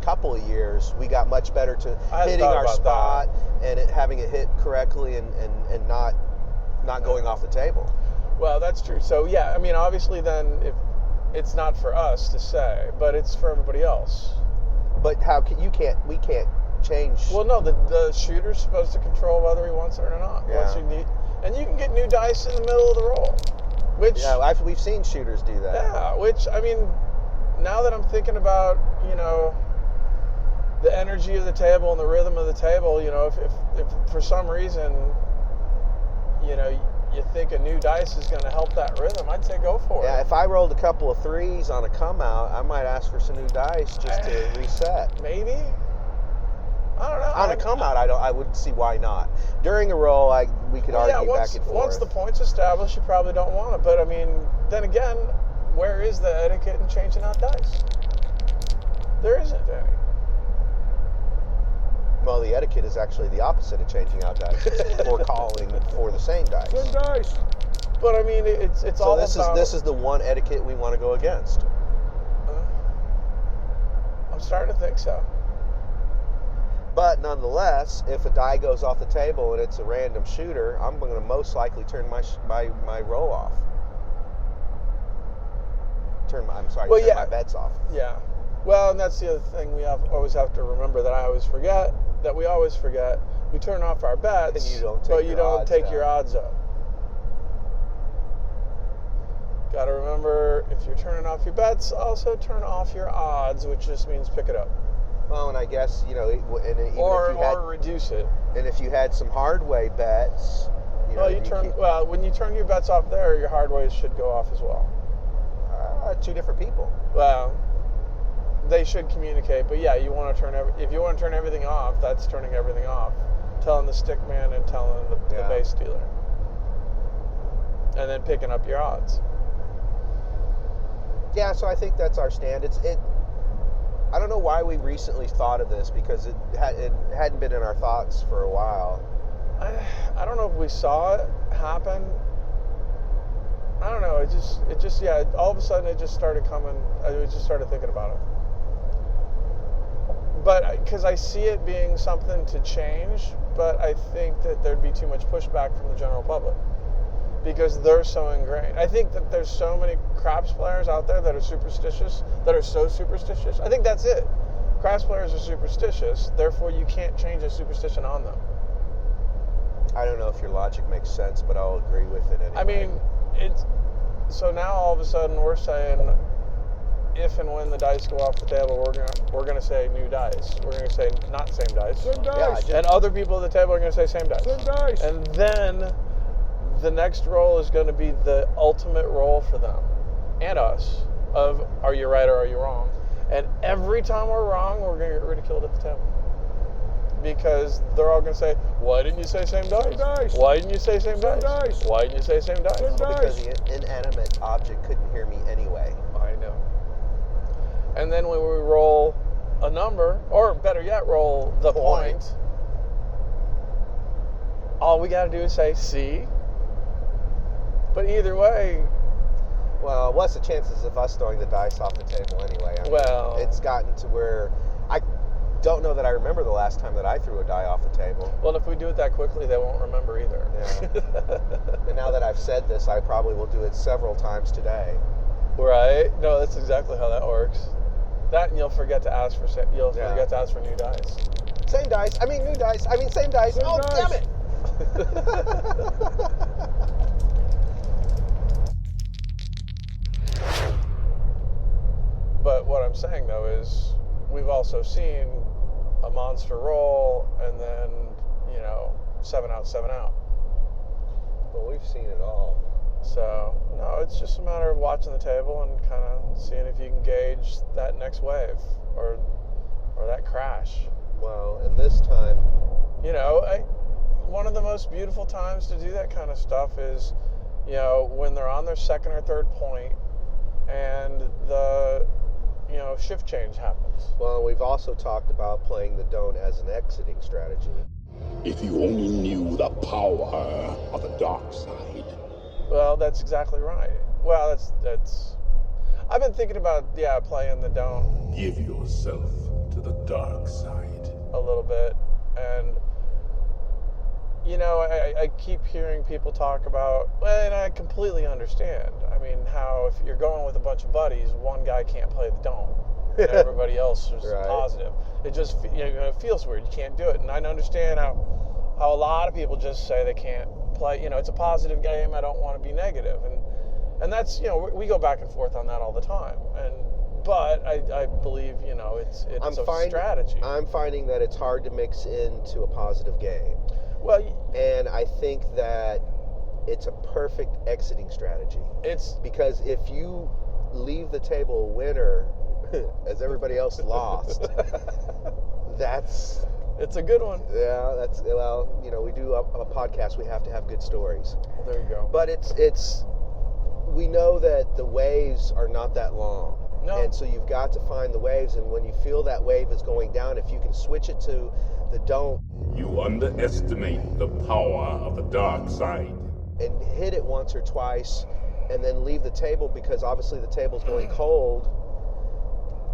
couple of years, we got much better to hitting our spot and having it hit correctly and not going off the table. Well, that's true. So yeah, I mean, obviously, then if it's not for us to say, but it's for everybody else. But we can't change. Well, no, the shooter's supposed to control whether he wants it or not. Yeah. And you can get new dice in the middle of the roll. Which, Yeah, we've seen shooters do that. yeah, which, I mean, now that I'm thinking about, the energy of the table and the rhythm of the table, if for some reason, you think a new dice is going to help that rhythm, I'd say go for it. Yeah, if I rolled a couple of 3s on a come out, I might ask for some new dice just to reset. Maybe. I don't know. On a come out, I wouldn't see why not. During a roll, we could argue back and forth. Once the point's established, you probably don't want it. But I mean, then again, where is the etiquette in changing out dice? There isn't any. Well, the etiquette is actually the opposite of changing out dice. Or calling for the same dice. Same dice. But I mean, it's all about. So this is the one etiquette we want to go against. I'm starting to think so. But nonetheless, if a die goes off the table and it's a random shooter, I'm going to most likely turn my roll off. Turn my bets off. Yeah. Well, and that's the other thing we always have to remember that we always forget. We turn off our bets, and you don't take your odds up. Got to remember, if you're turning off your bets, also turn off your odds, which just means pick it up. Well, and I guess, or reduce it. And if you had some hard way bets, when you turn your bets off there, your hard ways should go off as well. Two different people. Well, they should communicate, but yeah, if you want to turn everything off, that's turning everything off. Telling the stick man and telling the base dealer. And then picking up your odds. Yeah, so I think that's our stand. I don't know why we recently thought of this, because it hadn't been in our thoughts for a while. I don't know if we saw it happen. I don't know. It just all of a sudden it just started coming. I just started thinking about it. But because I see it being something to change, but I think that there'd be too much pushback from the general public because they're so ingrained. I think that there's so many craps players out there that are superstitious, that are so superstitious. I think that's it. Craps players are superstitious, therefore you can't change a superstition on them. I don't know if your logic makes sense, but I'll agree with it anyway. I mean, so now all of a sudden we're saying, if and when the dice go off the table, we're gonna say new dice. We're gonna say not same dice. Same dice. Yeah, and other people at the table are gonna say same dice. Same dice. And then the next roll is gonna be the ultimate roll for them and us of are you right or are you wrong? And every time we're wrong, we're gonna get ridiculed at the table. Because they're all going to say, why didn't you say same dice? Same dice. Why didn't you say same dice? Why didn't you say same dice? Well, because the inanimate object couldn't hear me anyway. I know. And then when we roll a number, or better yet, roll the point, all we got to do is say C. But either way... Well, what's the chances of us throwing the dice off the table anyway? I mean, it's gotten to where... I don't know that I remember the last time that I threw a die off the table. Well, if we do it that quickly, they won't remember either. Yeah. And now that I've said this, I probably will do it several times today. Right? No, that's exactly how that works. That and you'll forget to ask for forget to ask for new dice. Same dice. I mean new dice. I mean same dice. Damn it! But what I'm saying though is we've also seen a monster roll and then, 7 out, 7 out. Well, we've seen it all. So, no, it's just a matter of watching the table and kind of seeing if you can gauge that next wave or that crash. Well, and this time... one of the most beautiful times to do that kind of stuff is, when they're on their second or third point and the... shift change happens. Well, we've also talked about playing the don't as an exiting strategy. If you only knew the power of the dark side. Well, that's exactly right. Well, that's. I've been thinking about playing the don't. Give yourself to the dark side. A little bit, and I keep hearing people talk about, and I completely understand. I mean, how if you're going with a bunch of buddies, one guy can't play the don't, and everybody else is positive. It just it feels weird. You can't do it, and I understand how a lot of people just say they can't play. It's a positive game. I don't want to be negative, and And that's, we go back and forth on that all the time. But I believe, it's a strategy. I'm finding that it's hard to mix into a positive game. Well, and I think that it's a perfect exiting strategy. Because if you leave the table a winner, as everybody else lost, it's a good one. Yeah, we do a podcast. We have to have good stories. Well, there you go. But we know that the waves are not that long. No. And so you've got to find the waves, and when you feel that wave is going down, if you can switch it to the don't. You underestimate the power of the dark side. And hit it once or twice, and then leave the table, because obviously the table's going cold.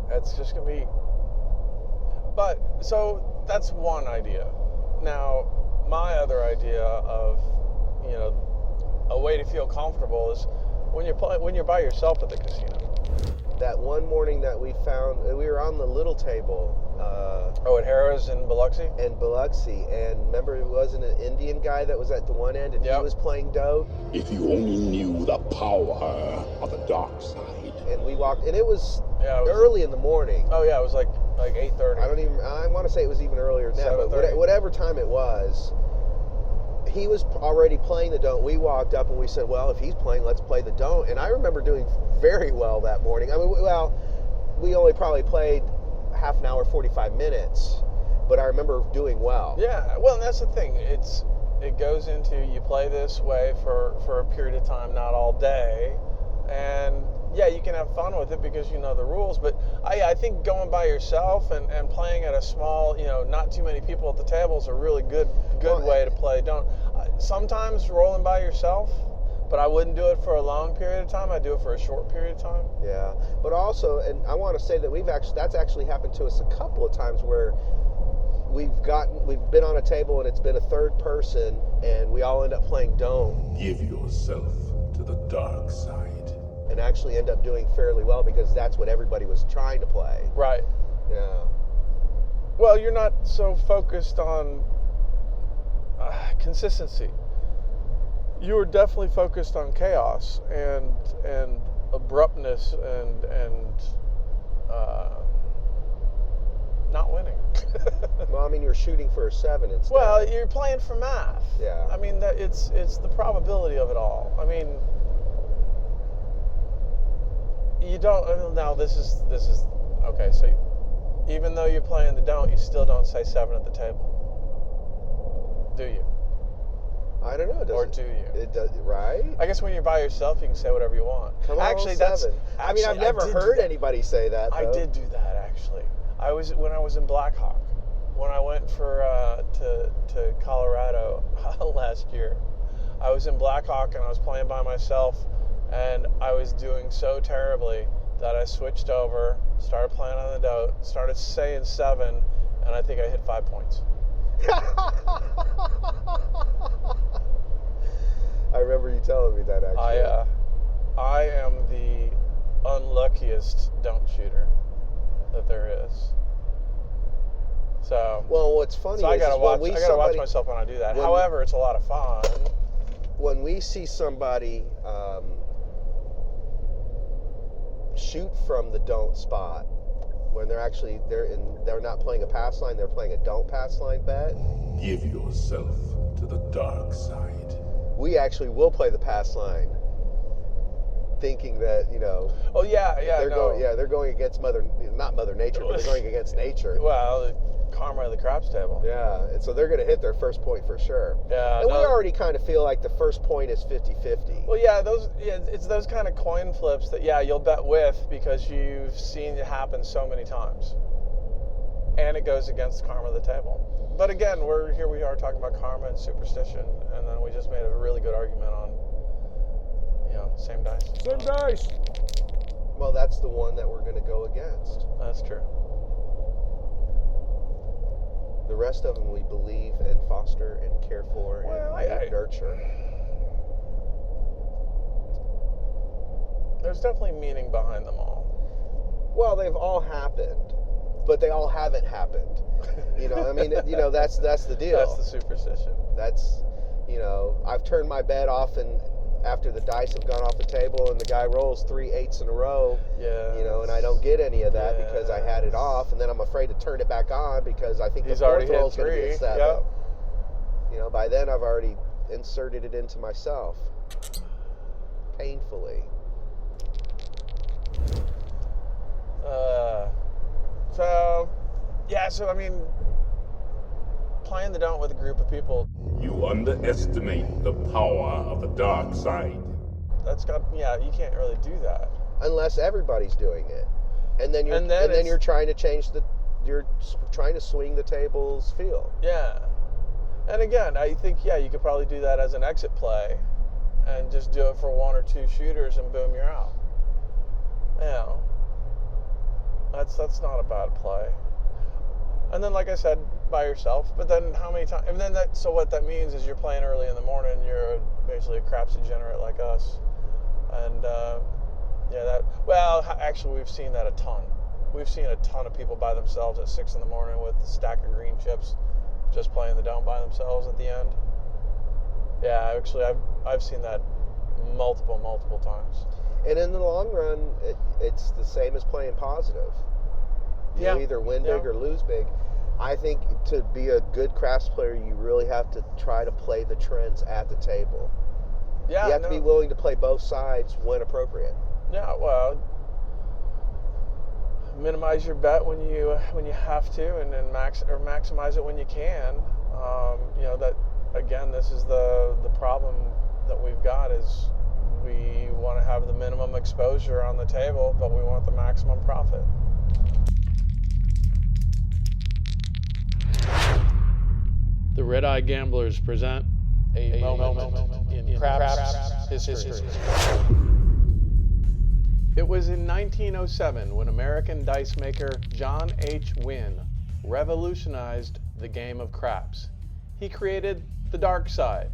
That's just going to be... But, so that's one idea. Now, my other idea of, a way to feel comfortable is when you're by yourself at the casino. That one morning that we found, we were on the little table. At Harrah's in Biloxi? In Biloxi. And remember, it wasn't an Indian guy that was at the one end, and he was playing dough? If you only knew the power of the dark side. And we walked, and it was early in the morning. Oh, yeah, it was like 8:30. I want to say it was even earlier than that, but whatever time it was, he was already playing the don't. We walked up and we said, well, if he's playing, let's play the don't. And I remember doing very well that morning. I mean, we only probably played half an hour, 45 minutes, but I remember doing well. Yeah, well, and that's the thing. It goes into, you play this way for a period of time, not all day, and yeah, you can have fun with it because you know the rules, but I think going by yourself and playing at a small, not too many people at the table is a really good way to play. Sometimes rolling by yourself, but I wouldn't do it for a long period of time. I do it for a short period of time. Yeah, but also, and I want to say that that's actually happened to us a couple of times where we've been on a table and it's been a third person and we all end up playing don't. Give yourself to the dark side. And actually end up doing fairly well because that's what everybody was trying to play. Right. Yeah. Well, you're not so focused on consistency. You were definitely focused on chaos and abruptness and not winning. Well, I mean, you're shooting for a 7 instead. Well, you're playing for math. Yeah. I mean, it's the probability of it all. I mean, you don't. Now this is okay. So even though you're playing the don't, you still don't say 7 at the table, do you? I don't know. Or do you? It does, right? I guess when you're by yourself, you can say whatever you want. Come on, actually, 7. I mean, I've never heard anybody say that. Though. I did do that actually. When I was in Blackhawk, when I went to Colorado last year, I was in Blackhawk and I was playing by myself, and I was doing so terribly that I switched over, started playing on the don't, started saying 7, and I think I hit 5 points. I remember you telling me that actually. I am the unluckiest don't shooter that there is. So well, what's funny is I gotta watch myself when I do that. However, it's a lot of fun. When we see somebody shoot from the don't spot, when they're not playing a pass line, they're playing a don't pass line bet. Give yourself to the dark side. We actually will play the pass line, thinking that Oh yeah. They're going against not Mother Nature, but they're going against nature. Well, the karma of the craps table. Yeah, and so they're going to hit their first point for sure. Yeah, and we already kind of feel like the first point is 50-50. Well, it's those kind of coin flips that you'll bet with because you've seen it happen so many times, and it goes against the karma of the table. But again, we are talking about karma and superstition, and then we just made a really good argument on, same dice. Same dice. Well, that's the one that we're going to go against. That's true. The rest of them we believe and foster and care for and nurture. There's definitely meaning behind them all. Well, they've all happened, but they all haven't happened. I mean, that's the deal. That's the superstition. That's, I've turned my bed off and after the dice have gone off the table and the guy rolls 3 8s in a row, Yeah. you know, and I don't get any of that because I had it off, and then I'm afraid to turn it back on because I think He's the already fourth roll's hit going to be a 3. 7. Yep. You know, by then I've already inserted it into myself. Painfully. So I mean, playing the don't with a group of people, You underestimate the power of the dark side. you can't really do that. Unless everybody's doing it. And then you're trying to change you're trying to swing the table's feel. Yeah. And again, I think, you could probably do that as an exit play and just do it for 1 or 2 shooters and boom, you're out. You know, that's not a bad play. And then, like I said, by yourself. But then how many times? And then so what that means is you're playing early in the morning. You're basically a craps degenerate like us. And actually, we've seen that a ton. We've seen a ton of people by themselves at 6 in the morning with a stack of green chips, just playing the don't by themselves at the end. Yeah, actually, I've seen that multiple times. And in the long run, it's the same as playing positive. You either win big or lose big. I think to be a good craps player, you really have to try to play the trends at the table. Yeah, you have to be willing to play both sides when appropriate. Yeah, well, minimize your bet when you have to, and then maximize it when you can. That again, this is the problem that we've got is we want to have the minimum exposure on the table, but we want the maximum profit. The Red Eye Gamblers present a moment in craps history. It was in 1907 when American dice maker John H. Wynne revolutionized the game of craps. He created the dark side.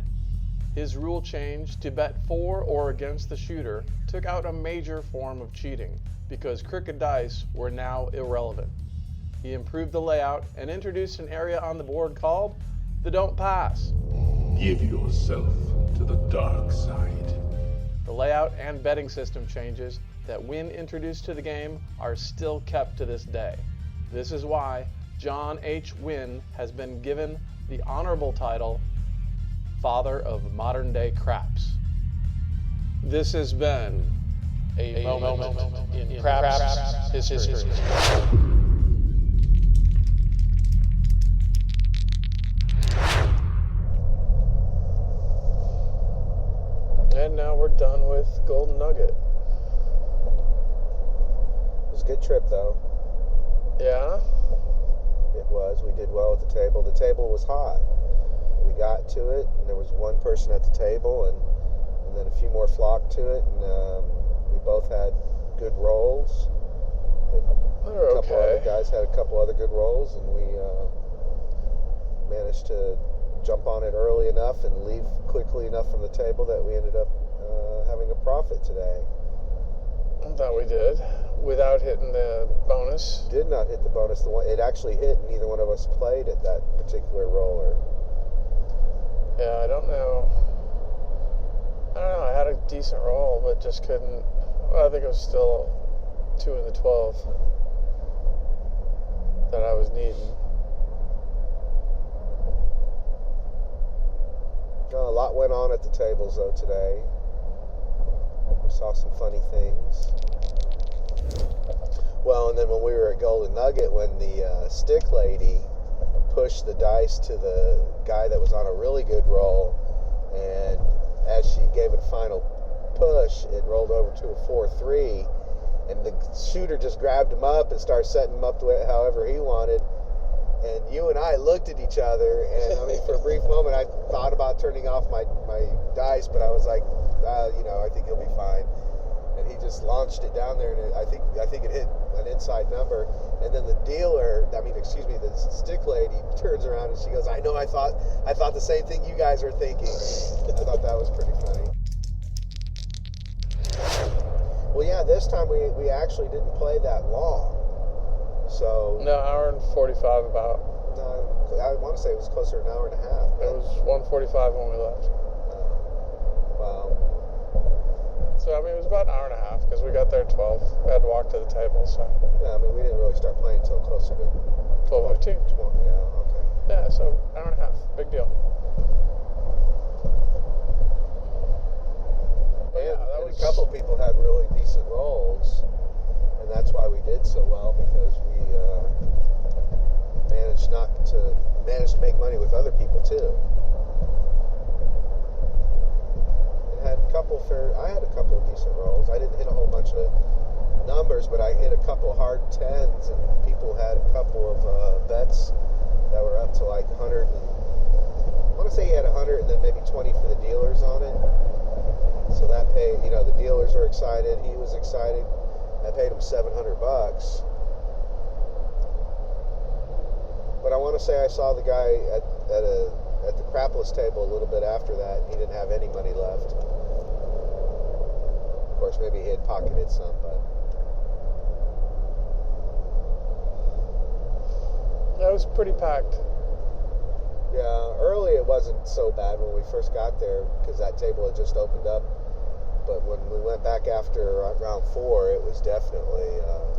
His rule change to bet for or against the shooter took out a major form of cheating because crooked dice were now irrelevant. He improved the layout and introduced an area on the board called the don't pass. Give yourself to the dark side. The layout and betting system changes that Wynne introduced to the game are still kept to this day. This is why John H. Wynne has been given the honorable title Father of Modern Day Craps. This has been a moment in craps history. And now we're done with Golden Nugget. It was a good trip, though. Yeah? It was. We did well at the table. The table was hot. We got to it, and there was one person at the table, and then a few more flocked to it, and we both had good rolls. They're a couple okay. other guys had a couple other good rolls, and we managed to jump on it early enough and leave quickly enough from the table that we ended up having a profit today. That we did, without hitting the bonus. Did not hit the bonus. It actually hit, and neither one of us played at that particular roller. Yeah, I don't know. I had a decent roll, but just couldn't. Well, I think it was still 2 in the 12 that I was needing. A lot went on at the tables, though, today. We saw some funny things. Well, and then when we were at Golden Nugget, when the stick lady pushed the dice to the guy that was on a really good roll, and as she gave it a final push, it rolled over to a 4-3, and the shooter just grabbed him up and started setting him up however he wanted. And you and I looked at each other, and I mean, for a brief moment, I thought about turning off my dice, but I was like, I think he'll be fine. And he just launched it down there, and I think it hit an inside number. And then the the stick lady turns around and she goes, I thought the same thing you guys are thinking. I thought that was pretty funny. Well, yeah, this time we actually didn't play that long. So No, hour and 45 about. No, I want to say it was closer to an hour and a half. It was 1:45 when we left. Well, So, I mean, it was about an hour and a half because we got there at 12. We had to walk to the table, so. Yeah, I mean, we didn't really start playing until closer to 12:15. 12, yeah, okay. Yeah, so hour and a half. Big deal. But yeah, that And was a couple people had really decent rolls, and that's why we did so well, because we managed to make money with other people too. And had I had a couple of decent rolls. I didn't hit a whole bunch of numbers, but I hit a couple hard tens, and people had a couple of bets that were up to like 100. I want to say he had 100 and then maybe 20 for the dealers on it. So that paid, the dealers were excited. He was excited. I paid him $700. But I want to say I saw the guy at the crapless table a little bit after that. He didn't have any money left. Of course, maybe he had pocketed some, but That was pretty packed. yeah, early it wasn't so bad when we first got there because that table had just opened up. But when we went back after round 4, it was definitely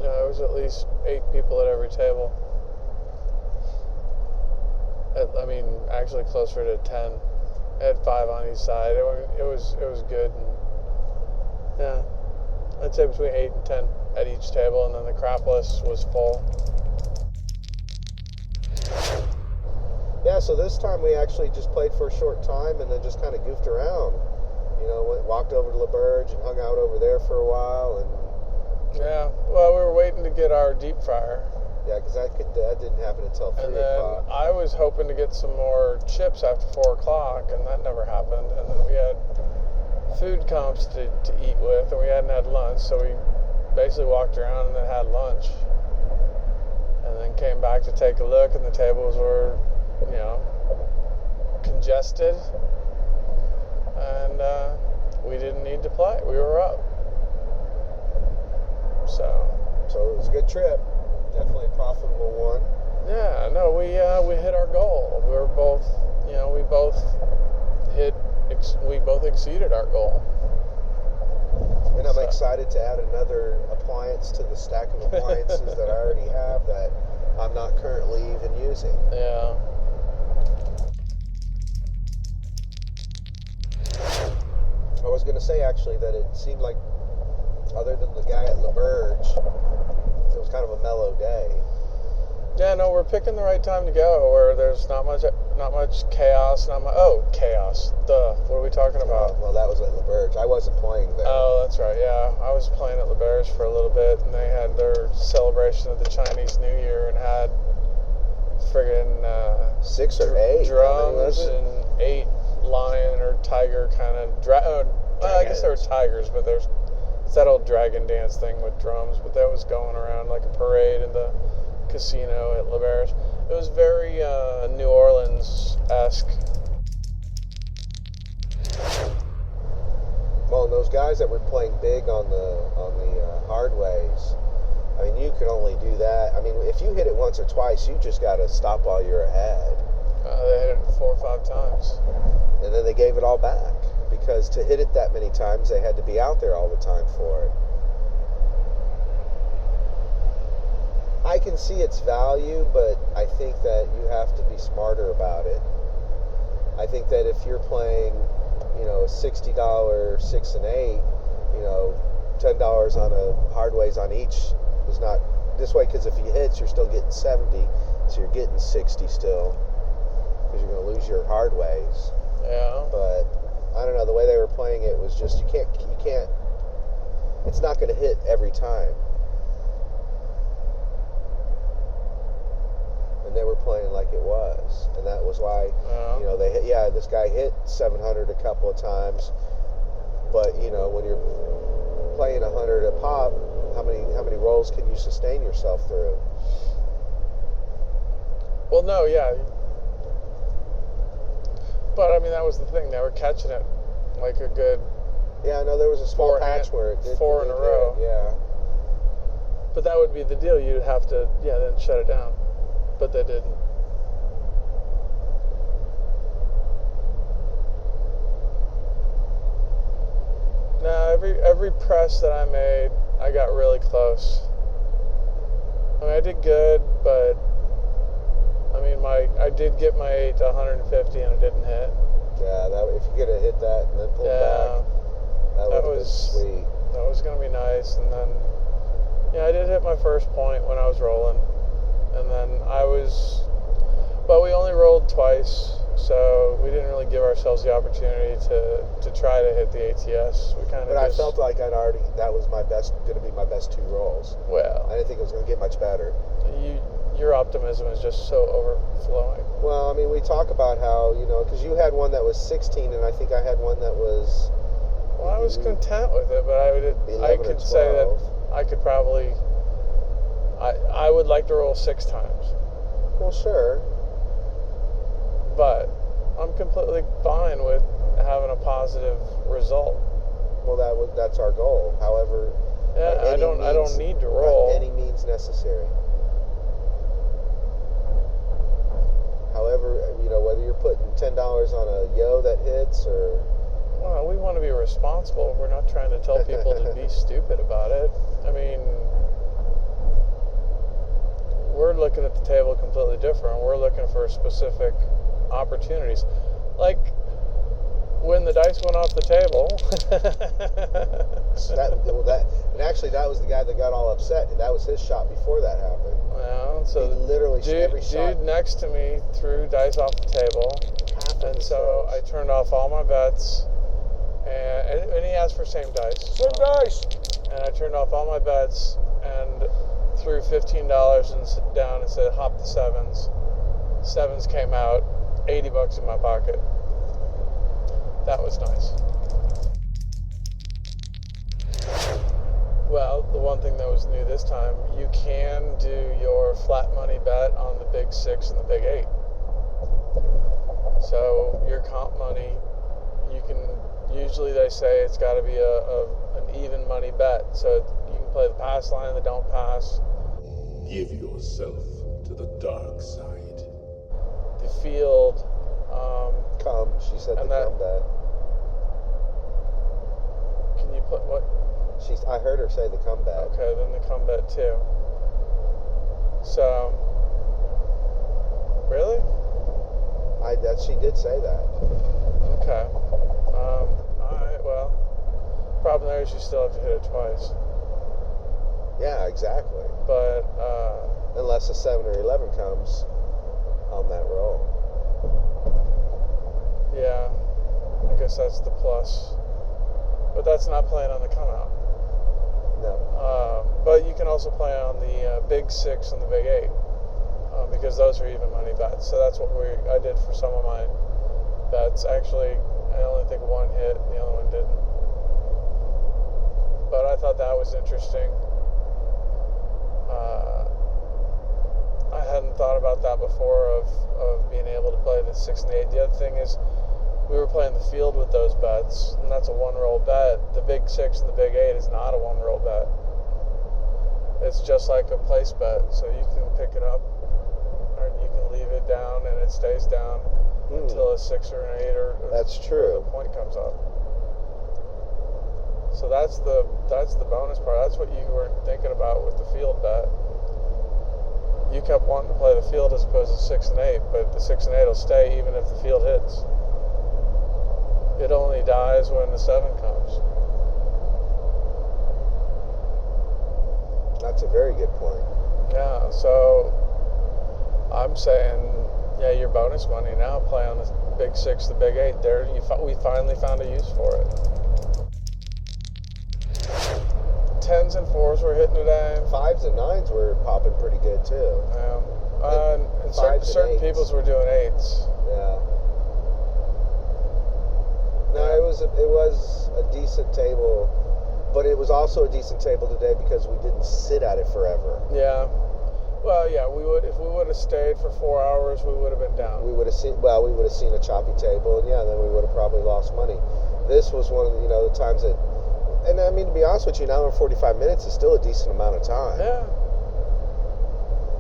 Yeah, there was at least 8 people at every table. I mean, actually closer to 10. I had 5 on each side. It was good. And yeah, I'd say between 8 and 10 at each table, and then the crapless was full. yeah. So this time we actually just played for a short time and then just kind of goofed around. Walked over to LaBerge and hung out over there for a while, and Yeah, well, we were waiting to get our deep fryer. yeah, because that didn't happen until 3 And then o'clock. I was hoping to get some more chips after 4 o'clock, and that never happened. And then we had food comps to eat with, and we hadn't had lunch, so we basically walked around and then had lunch. And then came back to take a look, and the tables were, congested. And we didn't need to play. We were up. So it was a good trip. Definitely a profitable one. yeah, no, we hit our goal. We were both, we both exceeded our goal. And I'm So- excited to add another appliance to the stack of appliances that I already have that I'm not currently even using. Yeah. I was going to say actually that it seemed like, other than the guy at LaBerge, it was kind of a mellow day. Yeah, no, we're picking the right time to go where there's not much chaos. Chaos. Duh. What are we talking about? Well, that was at LaBerge. I wasn't playing there. Oh, that's right. Yeah, I was playing at LaBerge for a little bit, and they had their celebration of the Chinese New Year and had friggin' 6 or 8. How many was drums it? and 8 lion or tiger kind of I guess they were tigers, but it's that old dragon dance thing with drums, but that was going around like a parade in the casino at LaBerge. It was very New Orleans-esque. Well, and those guys that were playing big on the hard ways, I mean, you could only do that. I mean, if you hit it once or twice, you just got to stop while you're ahead. They hit it 4 or 5 times. And then they gave it all back, because to hit it that many times, they had to be out there all the time for it. I can see its value, but I think that you have to be smarter about it. I think that if you're playing, a $60 6 and 8, $10 on a hard ways on each is not this way, because if you hit, you're still getting 70, so you're getting 60 still, because you're going to lose your hard ways. Yeah. But I don't know, the way they were playing it was just you can't it's not going to hit every time. And they were playing like it was, and that was why this guy hit 700 a couple of times, but when you're playing 100 a pop, how many rolls can you sustain yourself through? Well, no, yeah. But I mean, that was the thing. They were catching it like a good. Yeah, I know there was a small patch where it did 4 in a row. Yeah. But that would be the deal. You'd have to, then shut it down. But they didn't. No, every press that I made, I got really close. I mean, I did good, but I mean, I did get my 8 to 150 and it didn't hit. Yeah, if you could have hit that and then pulled back, that would have been sweet. That was going to be nice. And then, yeah, I did hit my first point when I was rolling. And then but we only rolled twice, so we didn't really give ourselves the opportunity to try to hit the ATS. But I felt like that was going to be my best 2 rolls. Well, I didn't think it was going to get much better. Your optimism is just so overflowing. Well, I mean, we talk about how, because you had one that was 16, and I think I had one that was... Well, I was content with it, but I could say that I could probably... I would like to roll 6 times. Well, sure. But I'm completely fine with having a positive result. Well, that's our goal. However... Yeah, I don't need to roll. By any means necessary. However, whether you're putting $10 on a yo that hits or... Well, we want to be responsible. We're not trying to tell people to be stupid about it. I mean, we're looking at the table completely different. We're looking for specific opportunities. Like when the dice went off the table. that was the guy that got all upset. That was his shot before that happened. Yeah, so he literally every shot. Dude next to me threw dice off the table, and so I turned off all my bets, and he asked for same dice. Same dice. And I turned off all my bets and threw $15 down and said, "Hop the sevens." Sevens came out, $80 in my pocket. That was nice. Well, the one thing that was new this time, you can do your flat money bet on the big 6 and the big 8. So your comp money, usually they say it's got to be an even money bet. So you can play the pass line, the don't pass. Give yourself to the dark side. The field. She said the come bet. Can you put what? I heard her say the come bet. Okay, then the come bet too. So, really? She did say that. Okay. Alright, well, problem there is you still have to hit it twice. Yeah, exactly. But, unless a 7 or 11 comes on that roll. Yeah, I guess that's the plus. But that's not playing on the come out. No. But you can also play on the big 6 and the big 8. Because those are even money bets. So that's what I did for some of my bets. Actually, I only think one hit and the other one didn't. But I thought that was interesting. I hadn't thought about that before of being able to play the 6 and the 8. The other thing is we were playing the field with those bets, and that's a 1-roll bet. The big 6 and the big 8 is not a 1-roll bet. It's just like a place bet. So you can pick it up or you can leave it down and it stays down until a 6 or an 8 or that's true. the point comes up. So that's the bonus part. That's what you were thinking about with the field bet. You kept wanting to play the field as opposed to 6 and 8, but the 6 and 8 will stay even if the field hits. It only dies when the 7 comes. That's a very good point. Yeah, so I'm saying, yeah, your bonus money now, play on the big 6, the big 8. There, we finally found a use for it. 10s and 4s were hitting today. 5s and 9s were popping pretty good too. Yeah, and certain people's were doing 8s. Yeah. No, it was a decent table, but it was also a decent table today because we didn't sit at it forever. Yeah. Well, yeah, if we would have stayed for 4 hours, we would have been down. We would have seen a choppy table, and yeah, then we would have probably lost money. This was one of the times that, and I mean, to be honest with you, an hour and 45 minutes is still a decent amount of time. Yeah.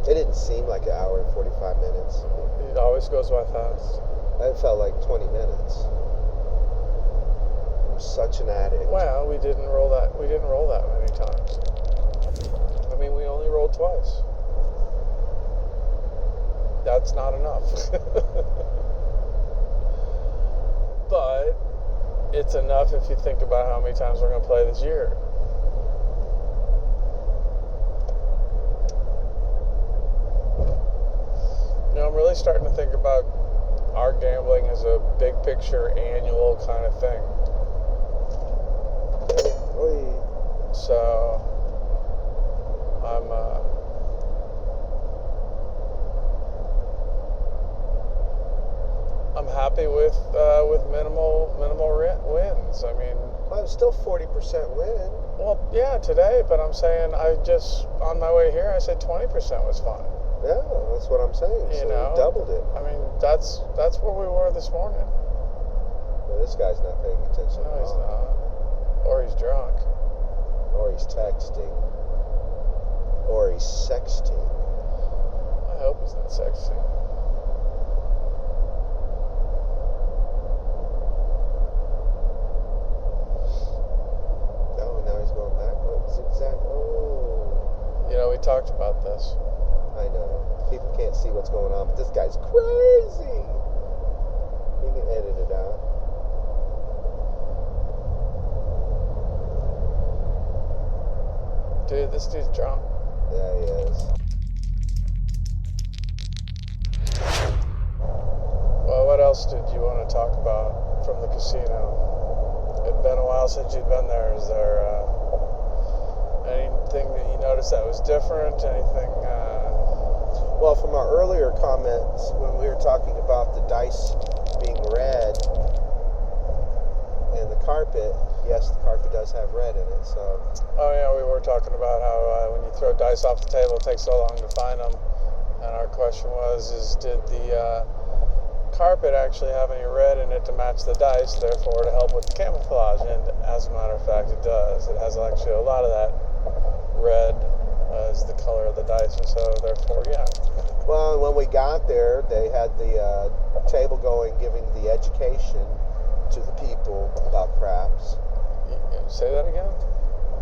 It didn't seem like an hour and 45 minutes. It always goes by fast. It felt like 20 minutes. I'm such an addict. Well, we didn't roll that many times. I mean, we only rolled twice. That's not enough. But it's enough if you think about how many times we're going to play this year. You know, I'm really starting to think about our gambling as a big picture annual kind of thing. So I'm happy with minimal wins. I mean, well, it was still 40% win. Well, yeah, today, but I'm saying on my way here I said 20% was fine. Yeah, that's what I'm saying. You so know, we doubled it. I mean, that's where we were this morning. Well, this guy's not paying attention. No, he's not. Or he's drunk. Or he's texting. Or he's sexting. I hope he's not sexting. Oh, now he's going back. Zigzag. Oh. You know, we talked about this. I know. People can't see what's going on, but this guy's crazy. You can edit it out. Dude, this dude's drunk. Yeah, he is. Well, what else did you want to talk about from the casino? It'd been a while since you'd been there. Is there anything that you noticed that was different? Anything? Well, from our earlier comments, when we were talking about the dice being red and the carpet, yes, the carpet does have red in it. So. Oh yeah, we were talking about how when you throw dice off the table, it takes so long to find them. And our question was, did the carpet actually have any red in it to match the dice, therefore to help with the camouflage? And as a matter of fact, it does. It has actually a lot of that red as the color of the dice, and so therefore, yeah. Well, when we got there, they had the table going, giving the education to the people about craps. Say that again?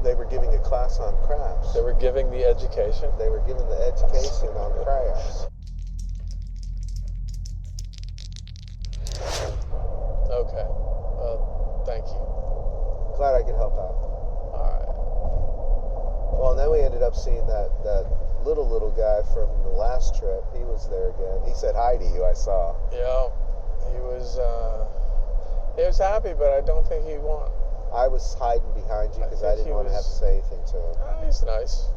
They were giving a class on craps. They were giving the education? They were giving the education on craps. Okay. Well, thank you. Glad I could help out. All right. Well, and then we ended up seeing that little guy from the last trip. He was there again. He said hi to you, I saw. Yeah. He was happy, but I don't think he won. I was hiding behind you because I didn't want to have to say anything to him. Oh, he's nice.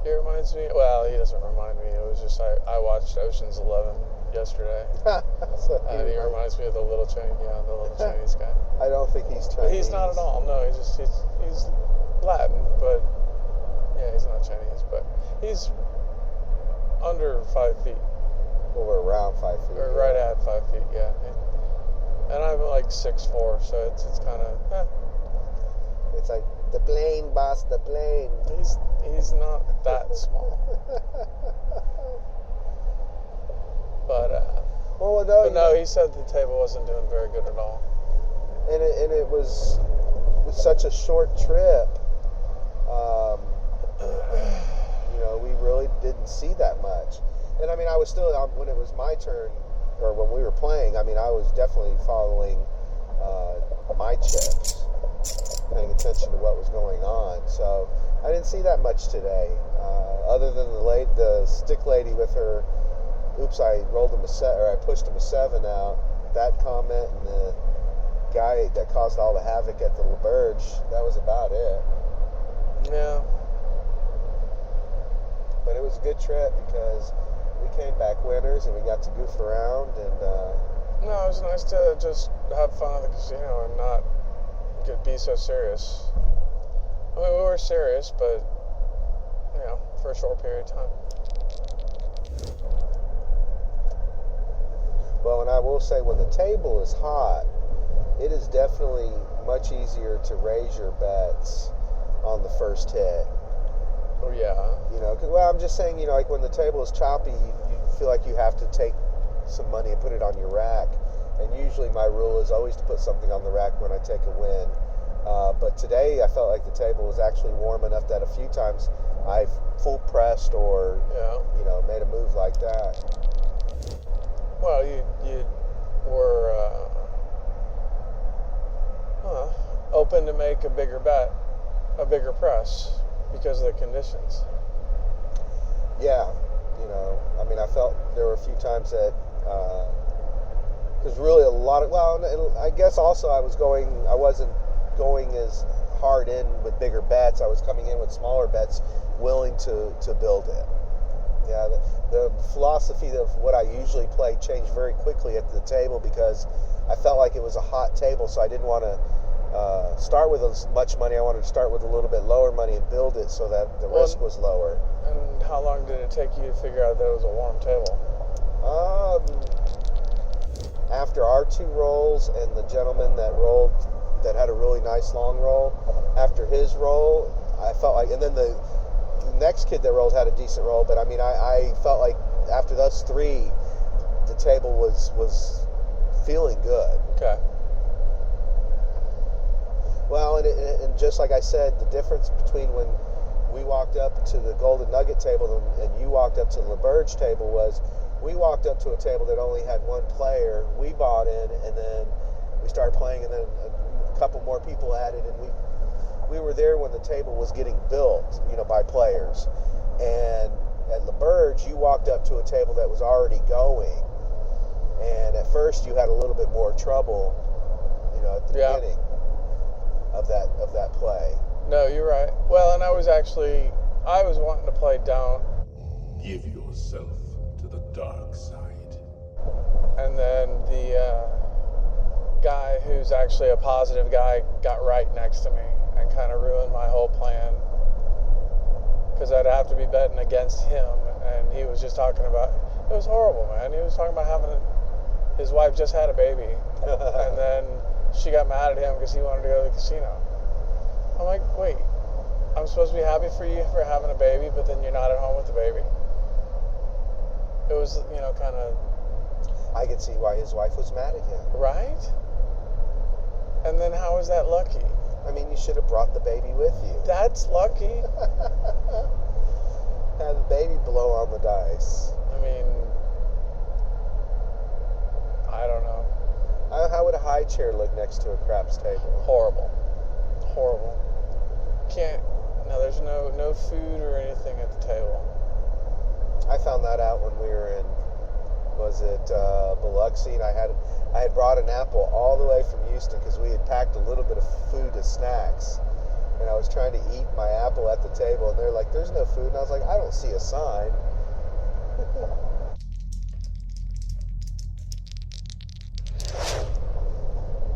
He reminds me, well, he doesn't remind me. It was just, I watched Ocean's 11 yesterday. So And he reminds me of the little Chinese guy. I don't think he's Chinese. But he's not at all. No, he's Latin, but yeah, he's not Chinese, but he's under 5 feet. Well, we're around 5 feet. Or right at 5 feet, yeah. And I'm like 6'4", so it's kind of. It's like the plane, boss, the plane. He's not that small. But no, he said the table wasn't doing very good at all. And it was such a short trip. You know, we really didn't see that much. And I mean, I was still, when it was my turn, or when we were playing, I mean, I was definitely following my chips, paying attention to what was going on. So I didn't see that much today, other than the stick lady with her. Oops, I rolled him I pushed him a 7 out. That comment, and the guy that caused all the havoc at the LaBerge. That was about it. Yeah. But it was a good trip because we came back winners and we got to goof around and. No, it was nice to just have fun at the casino and not be so serious. I mean, we were serious, but you know, for a short period of time. Well, and I will say, when the table is hot, it is definitely much easier to raise your bets on the first hit. Oh, yeah. You know, well, I'm just saying, you know, like when the table is choppy, you feel like you have to take some money and put it on your rack. And usually my rule is always to put something on the rack when I take a win. But today I felt like the table was actually warm enough that a few times I've full pressed or made a move like that. Well, you were open to make a bigger bet, a bigger press because of the conditions. Yeah, I mean, I felt there were a few times that, because really a lot of, and I guess also I wasn't going as hard in with bigger bets. I was coming in with smaller bets, willing to build it. Yeah, the philosophy of what I usually play changed very quickly at the table because I felt like it was a hot table, so I didn't want to start with as much money. I wanted to start with a little bit lower money and build it so that the risk was lower. And how long did it take you to figure out that it was a warm table? After our 2 rolls and the gentleman that rolled, that had a really nice long roll, after his roll, I felt like, and then the next kid that rolled had a decent roll, but I mean, I felt like after those 3, the table was feeling good. Okay. Well, and just like I said, the difference between when we walked up to the Golden Nugget table and you walked up to the LaBerge table was we walked up to a table that only had 1 player. We bought in, and then we started playing, and then a couple more people added, and we were there when the table was getting built, by players. And at LaBerge, you walked up to a table that was already going, and at first you had a little bit more trouble, at the beginning of that play. No, you're right. Well, and I was wanting to play down. Give yourself to the dark side. And then the guy who's actually a positive guy got right next to me and kind of ruined my whole plan because I'd have to be betting against him, and he was just talking about, it was horrible, man. He was talking about his wife just had a baby, and then she got mad at him because he wanted to go to the casino. I'm like, wait, I'm supposed to be happy for you for having a baby, but then you're not at home with the baby? It was, kind of... I could see why his wife was mad at him. Right? And then how is that lucky? I mean, you should have brought the baby with you. That's lucky. Have the baby blow on the dice. I mean, I don't know. How would a high chair look next to a craps table? Horrible. There's no food or anything at the table. I found that out when we were in, was it Biloxi, and I had brought an apple all the way from Houston because we had packed a little bit of food as snacks, and I was trying to eat my apple at the table, and they're like, there's no food, and I was like, I don't see a sign.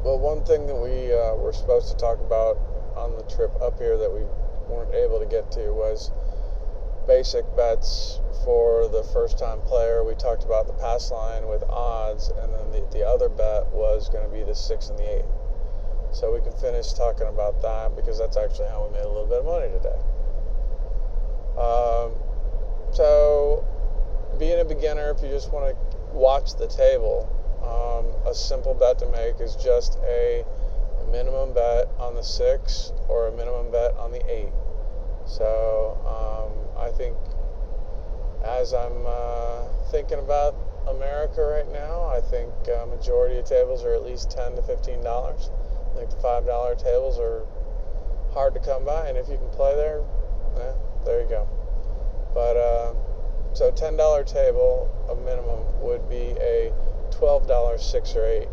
Well, one thing that we were supposed to talk about on the trip up here that we weren't able to get to was basic bets for the first-time player. We talked about the pass line with odds, and then the other bet was going to be the 6 and the 8. So we can finish talking about that because that's actually how we made a little bit of money today. So being a beginner, if you just want to watch the table, a simple bet to make is just a minimum bet on the 6 or a minimum bet on the 8. So I think as I'm thinking about America right now, I think majority of tables are at least $10 to $15. I think the $5 tables are hard to come by, and if you can play there, there you go. But so $10 table, a minimum, would be a $12 6 or 8,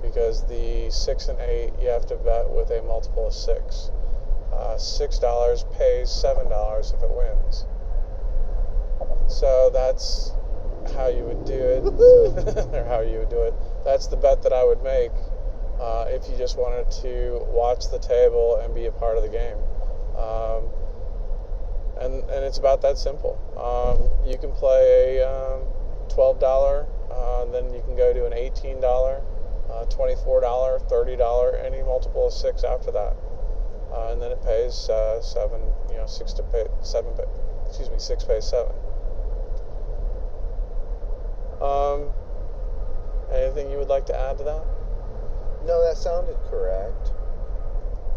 because the 6 and 8 you have to bet with a multiple of 6. $6 pays $7 if it wins. So that's how you would do it, or how you would do it. That's the bet that I would make if you just wanted to watch the table and be a part of the game. And it's about that simple. You can play a $12, then you can go to an $18, $24, $30, any multiple of 6 after that. And then it pays 7, 6 to pay 7, 6 pays 7. And Anything you would like to add to that? No, that sounded correct.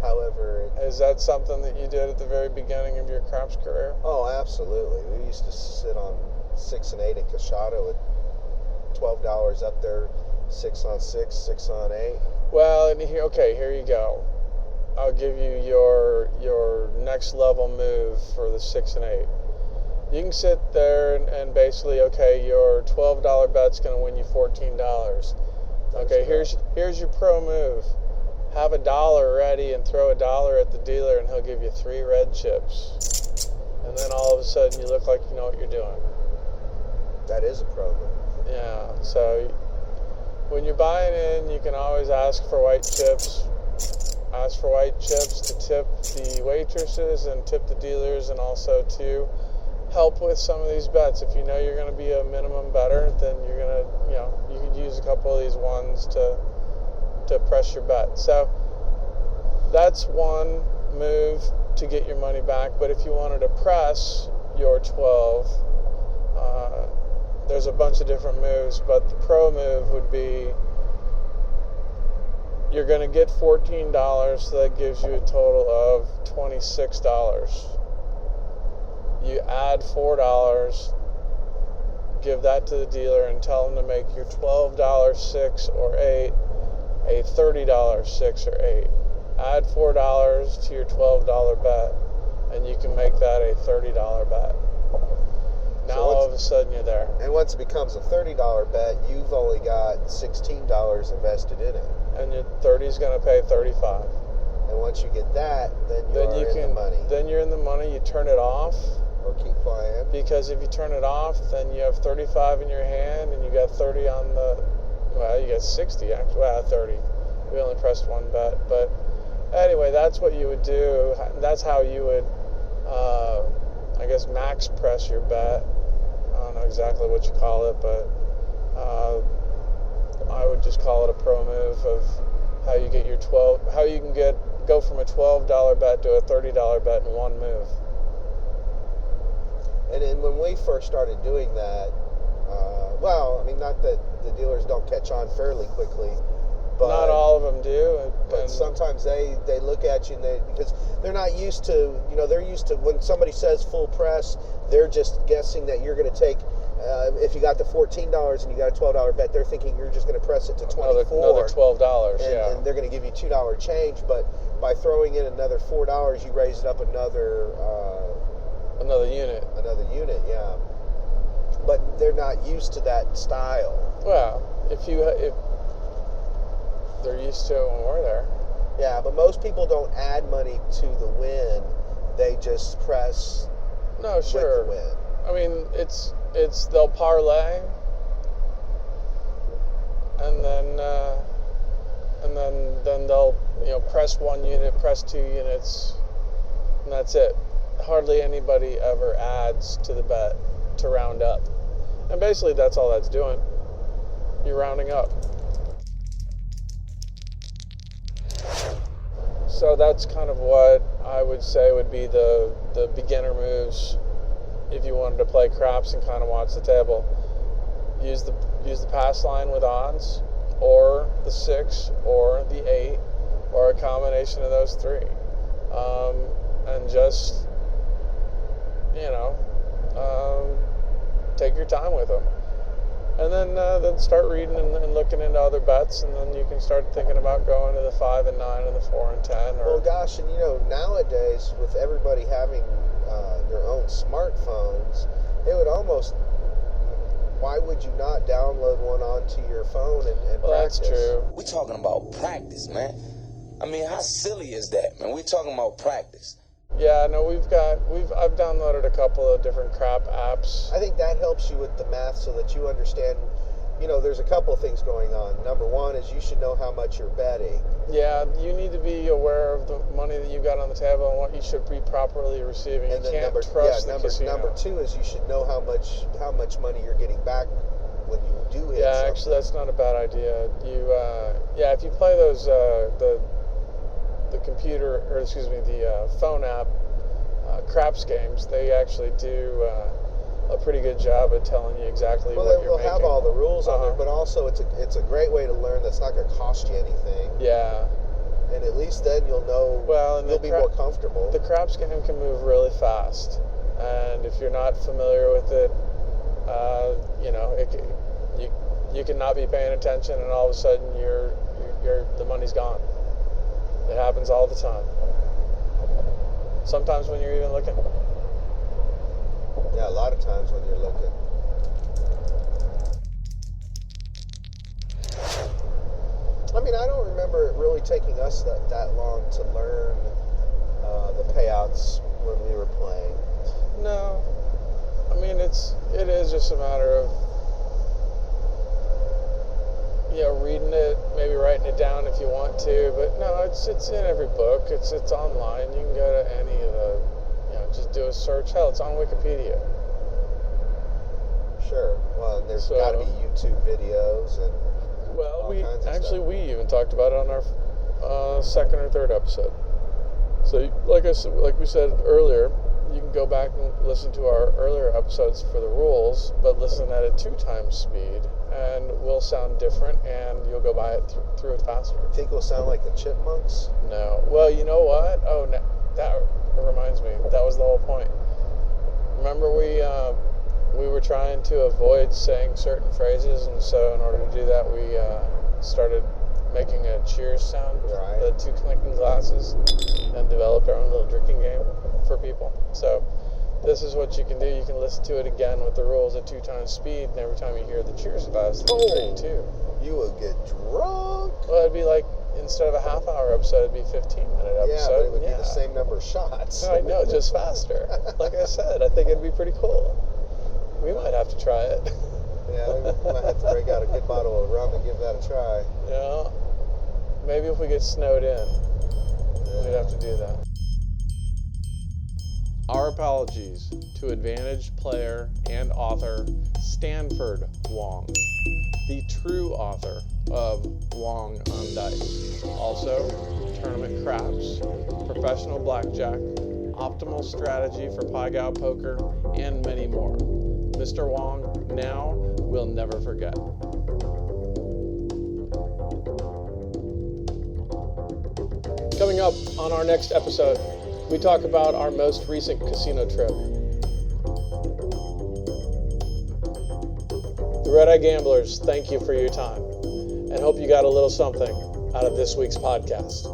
However, Is that something that you did at the very beginning of your craps career? oh, absolutely. We used to sit on 6 and 8 at Cachado at $12 up there, 6 on 6, 6 on 8. Well, and here you go. I'll give you your next level move for the 6 and 8. You can sit there and basically, okay, your $12 bet's going to win you $14. Okay, here's your pro move. Have $1 ready and throw $1 at the dealer, and he'll give you 3 red chips. And then all of a sudden, you look like you know what you're doing. That is a pro move. Yeah. So when you're buying in, you can always ask for white chips. Ask for white chips to tip the waitresses and tip the dealers, and also to help with some of these bets. If you know you're going to be a minimum better, then you're going to, you could use a couple of these ones to press your bet. So that's one move to get your money back. But if you wanted to press your 12, there's a bunch of different moves, but the pro move would be, you're going to get $14, so that gives you a total of $26. You add $4, give that to the dealer, and tell them to make your $12 6 or 8 a $30 6 or 8. Add $4 to your $12 bet, and you can make that a $30 bet. Now all of a sudden you're there. And once it becomes a $30 bet, you've only got $16 invested in it. And your 30 is going to pay 35. And once you get that, then you're in the money. Then you're in the money. You turn it off. Or keep playing. Because if you turn it off, then you have 35 in your hand, and you got 30 on the. Well, you got 60 actually. Well, 30. We only pressed one bet, but anyway, that's what you would do. That's how you would, I guess, max press your bet. I don't know exactly what you call it, but I would just call it a pro move of how you get your 12. How you can go from a $12 bet to a $30 bet in one move. And then when we first started doing that, well, I mean, not that the dealers don't catch on fairly quickly, but not all of them do. But sometimes they look at you and because they're not used to, they're used to when somebody says full press, they're just guessing that you're going to take, if you got the $14 and you got a $12 bet, they're thinking you're just going to press it to $24. Another $12, yeah. And they're going to give you $2 change, but by throwing in another $4, you raise it up another unit. Another unit, yeah. But they're not used to that style. Well, if they're used to it when we're there. Yeah, but most people don't add money to the win. They just press with the win. I mean, it's they'll parlay, and then they'll press 1 unit, press 2 units, and that's it. Hardly anybody ever adds to the bet to round up. And basically that's all that's doing. You're rounding up. So that's kind of what I would say would be the beginner moves if you wanted to play craps and kind of watch the table. Use the pass line with odds, or the 6, or the 8, or a combination of those 3. And just take your time with them, and then start reading and looking into other bets, and then you can start thinking about going to the 5 and 9 and the 4 and 10. Well, gosh, and nowadays with everybody having their own smartphones, it would almost. Why would you not download one onto your phone and practice? That's true. We're talking about practice, man. I mean, how silly is that, man? We're talking about practice. Yeah, no, I've downloaded a couple of different crap apps. I think that helps you with the math so that you understand, there's a couple of things going on. Number one is you should know how much you're betting. Yeah, you need to be aware of the money that you got on the table and what you should be properly receiving. And you then can't trust the casino. Number 2 is you should know how much money you're getting back when you do hit something. Actually, that's not a bad idea. If you play those the phone app craps games, they actually do a pretty good job at telling you exactly Well, what you're they'll making. have all the rules on there, Uh-huh. but also it's a great way to learn that's not going to cost you anything. Yeah. And at least then you'll know, Well, and you'll be more comfortable. The craps game can move really fast, and if you're not familiar with it, you can not be paying attention, and all of a sudden the money's gone. It happens all the time. Sometimes when you're even looking. Yeah, a lot of times when you're looking. I mean, I don't remember it really taking us that long to learn the payouts when we were playing. No, I mean it is just a matter of reading it, maybe writing it down if you want to. But no, it's in every book. It's online. You can go to any of the just do a search. Hell, it's on Wikipedia. Sure. Well, and there's got to be YouTube videos and. Well, we even talked about it on our second or third episode. So, like we said earlier, you can go back and listen to our earlier episodes for the rules, but listen at a 2x speed, and we'll sound different, and you'll go by it through it faster. You think we'll sound like the Chipmunks? No. Well, you know what? Oh, no, that reminds me. That was the whole point. Remember we were trying to avoid saying certain phrases, and so in order to do that, we started making a cheers sound, right. The 2 clinking glasses, and developed our own little drinking game for people. So this is what you can do. You can listen to it again with the rules at 2x speed, and every time you hear the cheers glass, you drink too. You will get drunk. Well, it'd be like, instead of a half-hour episode, it'd be a 15-minute episode. Yeah, but it would be the same number of shots. I know, just faster. Like I said, I think it'd be pretty cool. We might have to try it. Yeah, we might have to break out a good bottle of rum and give that a try. Yeah. Maybe if we get snowed in, we'd have to do that. Our apologies to Advantage player and author Stanford Wong, the true author of Wong on Dice. Also, Tournament Craps, Professional Blackjack, Optimal Strategy for Pai Gow Poker, and many more. Mr. Wong, now we'll never forget. Coming up on our next episode, we talk about our most recent casino trip. The Red Eye Gamblers, thank you for your time, and hope you got a little something out of this week's podcast.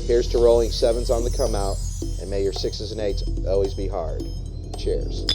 Here's to rolling 7s on the come out, and may your 6s and 8s always be hard. Cheers.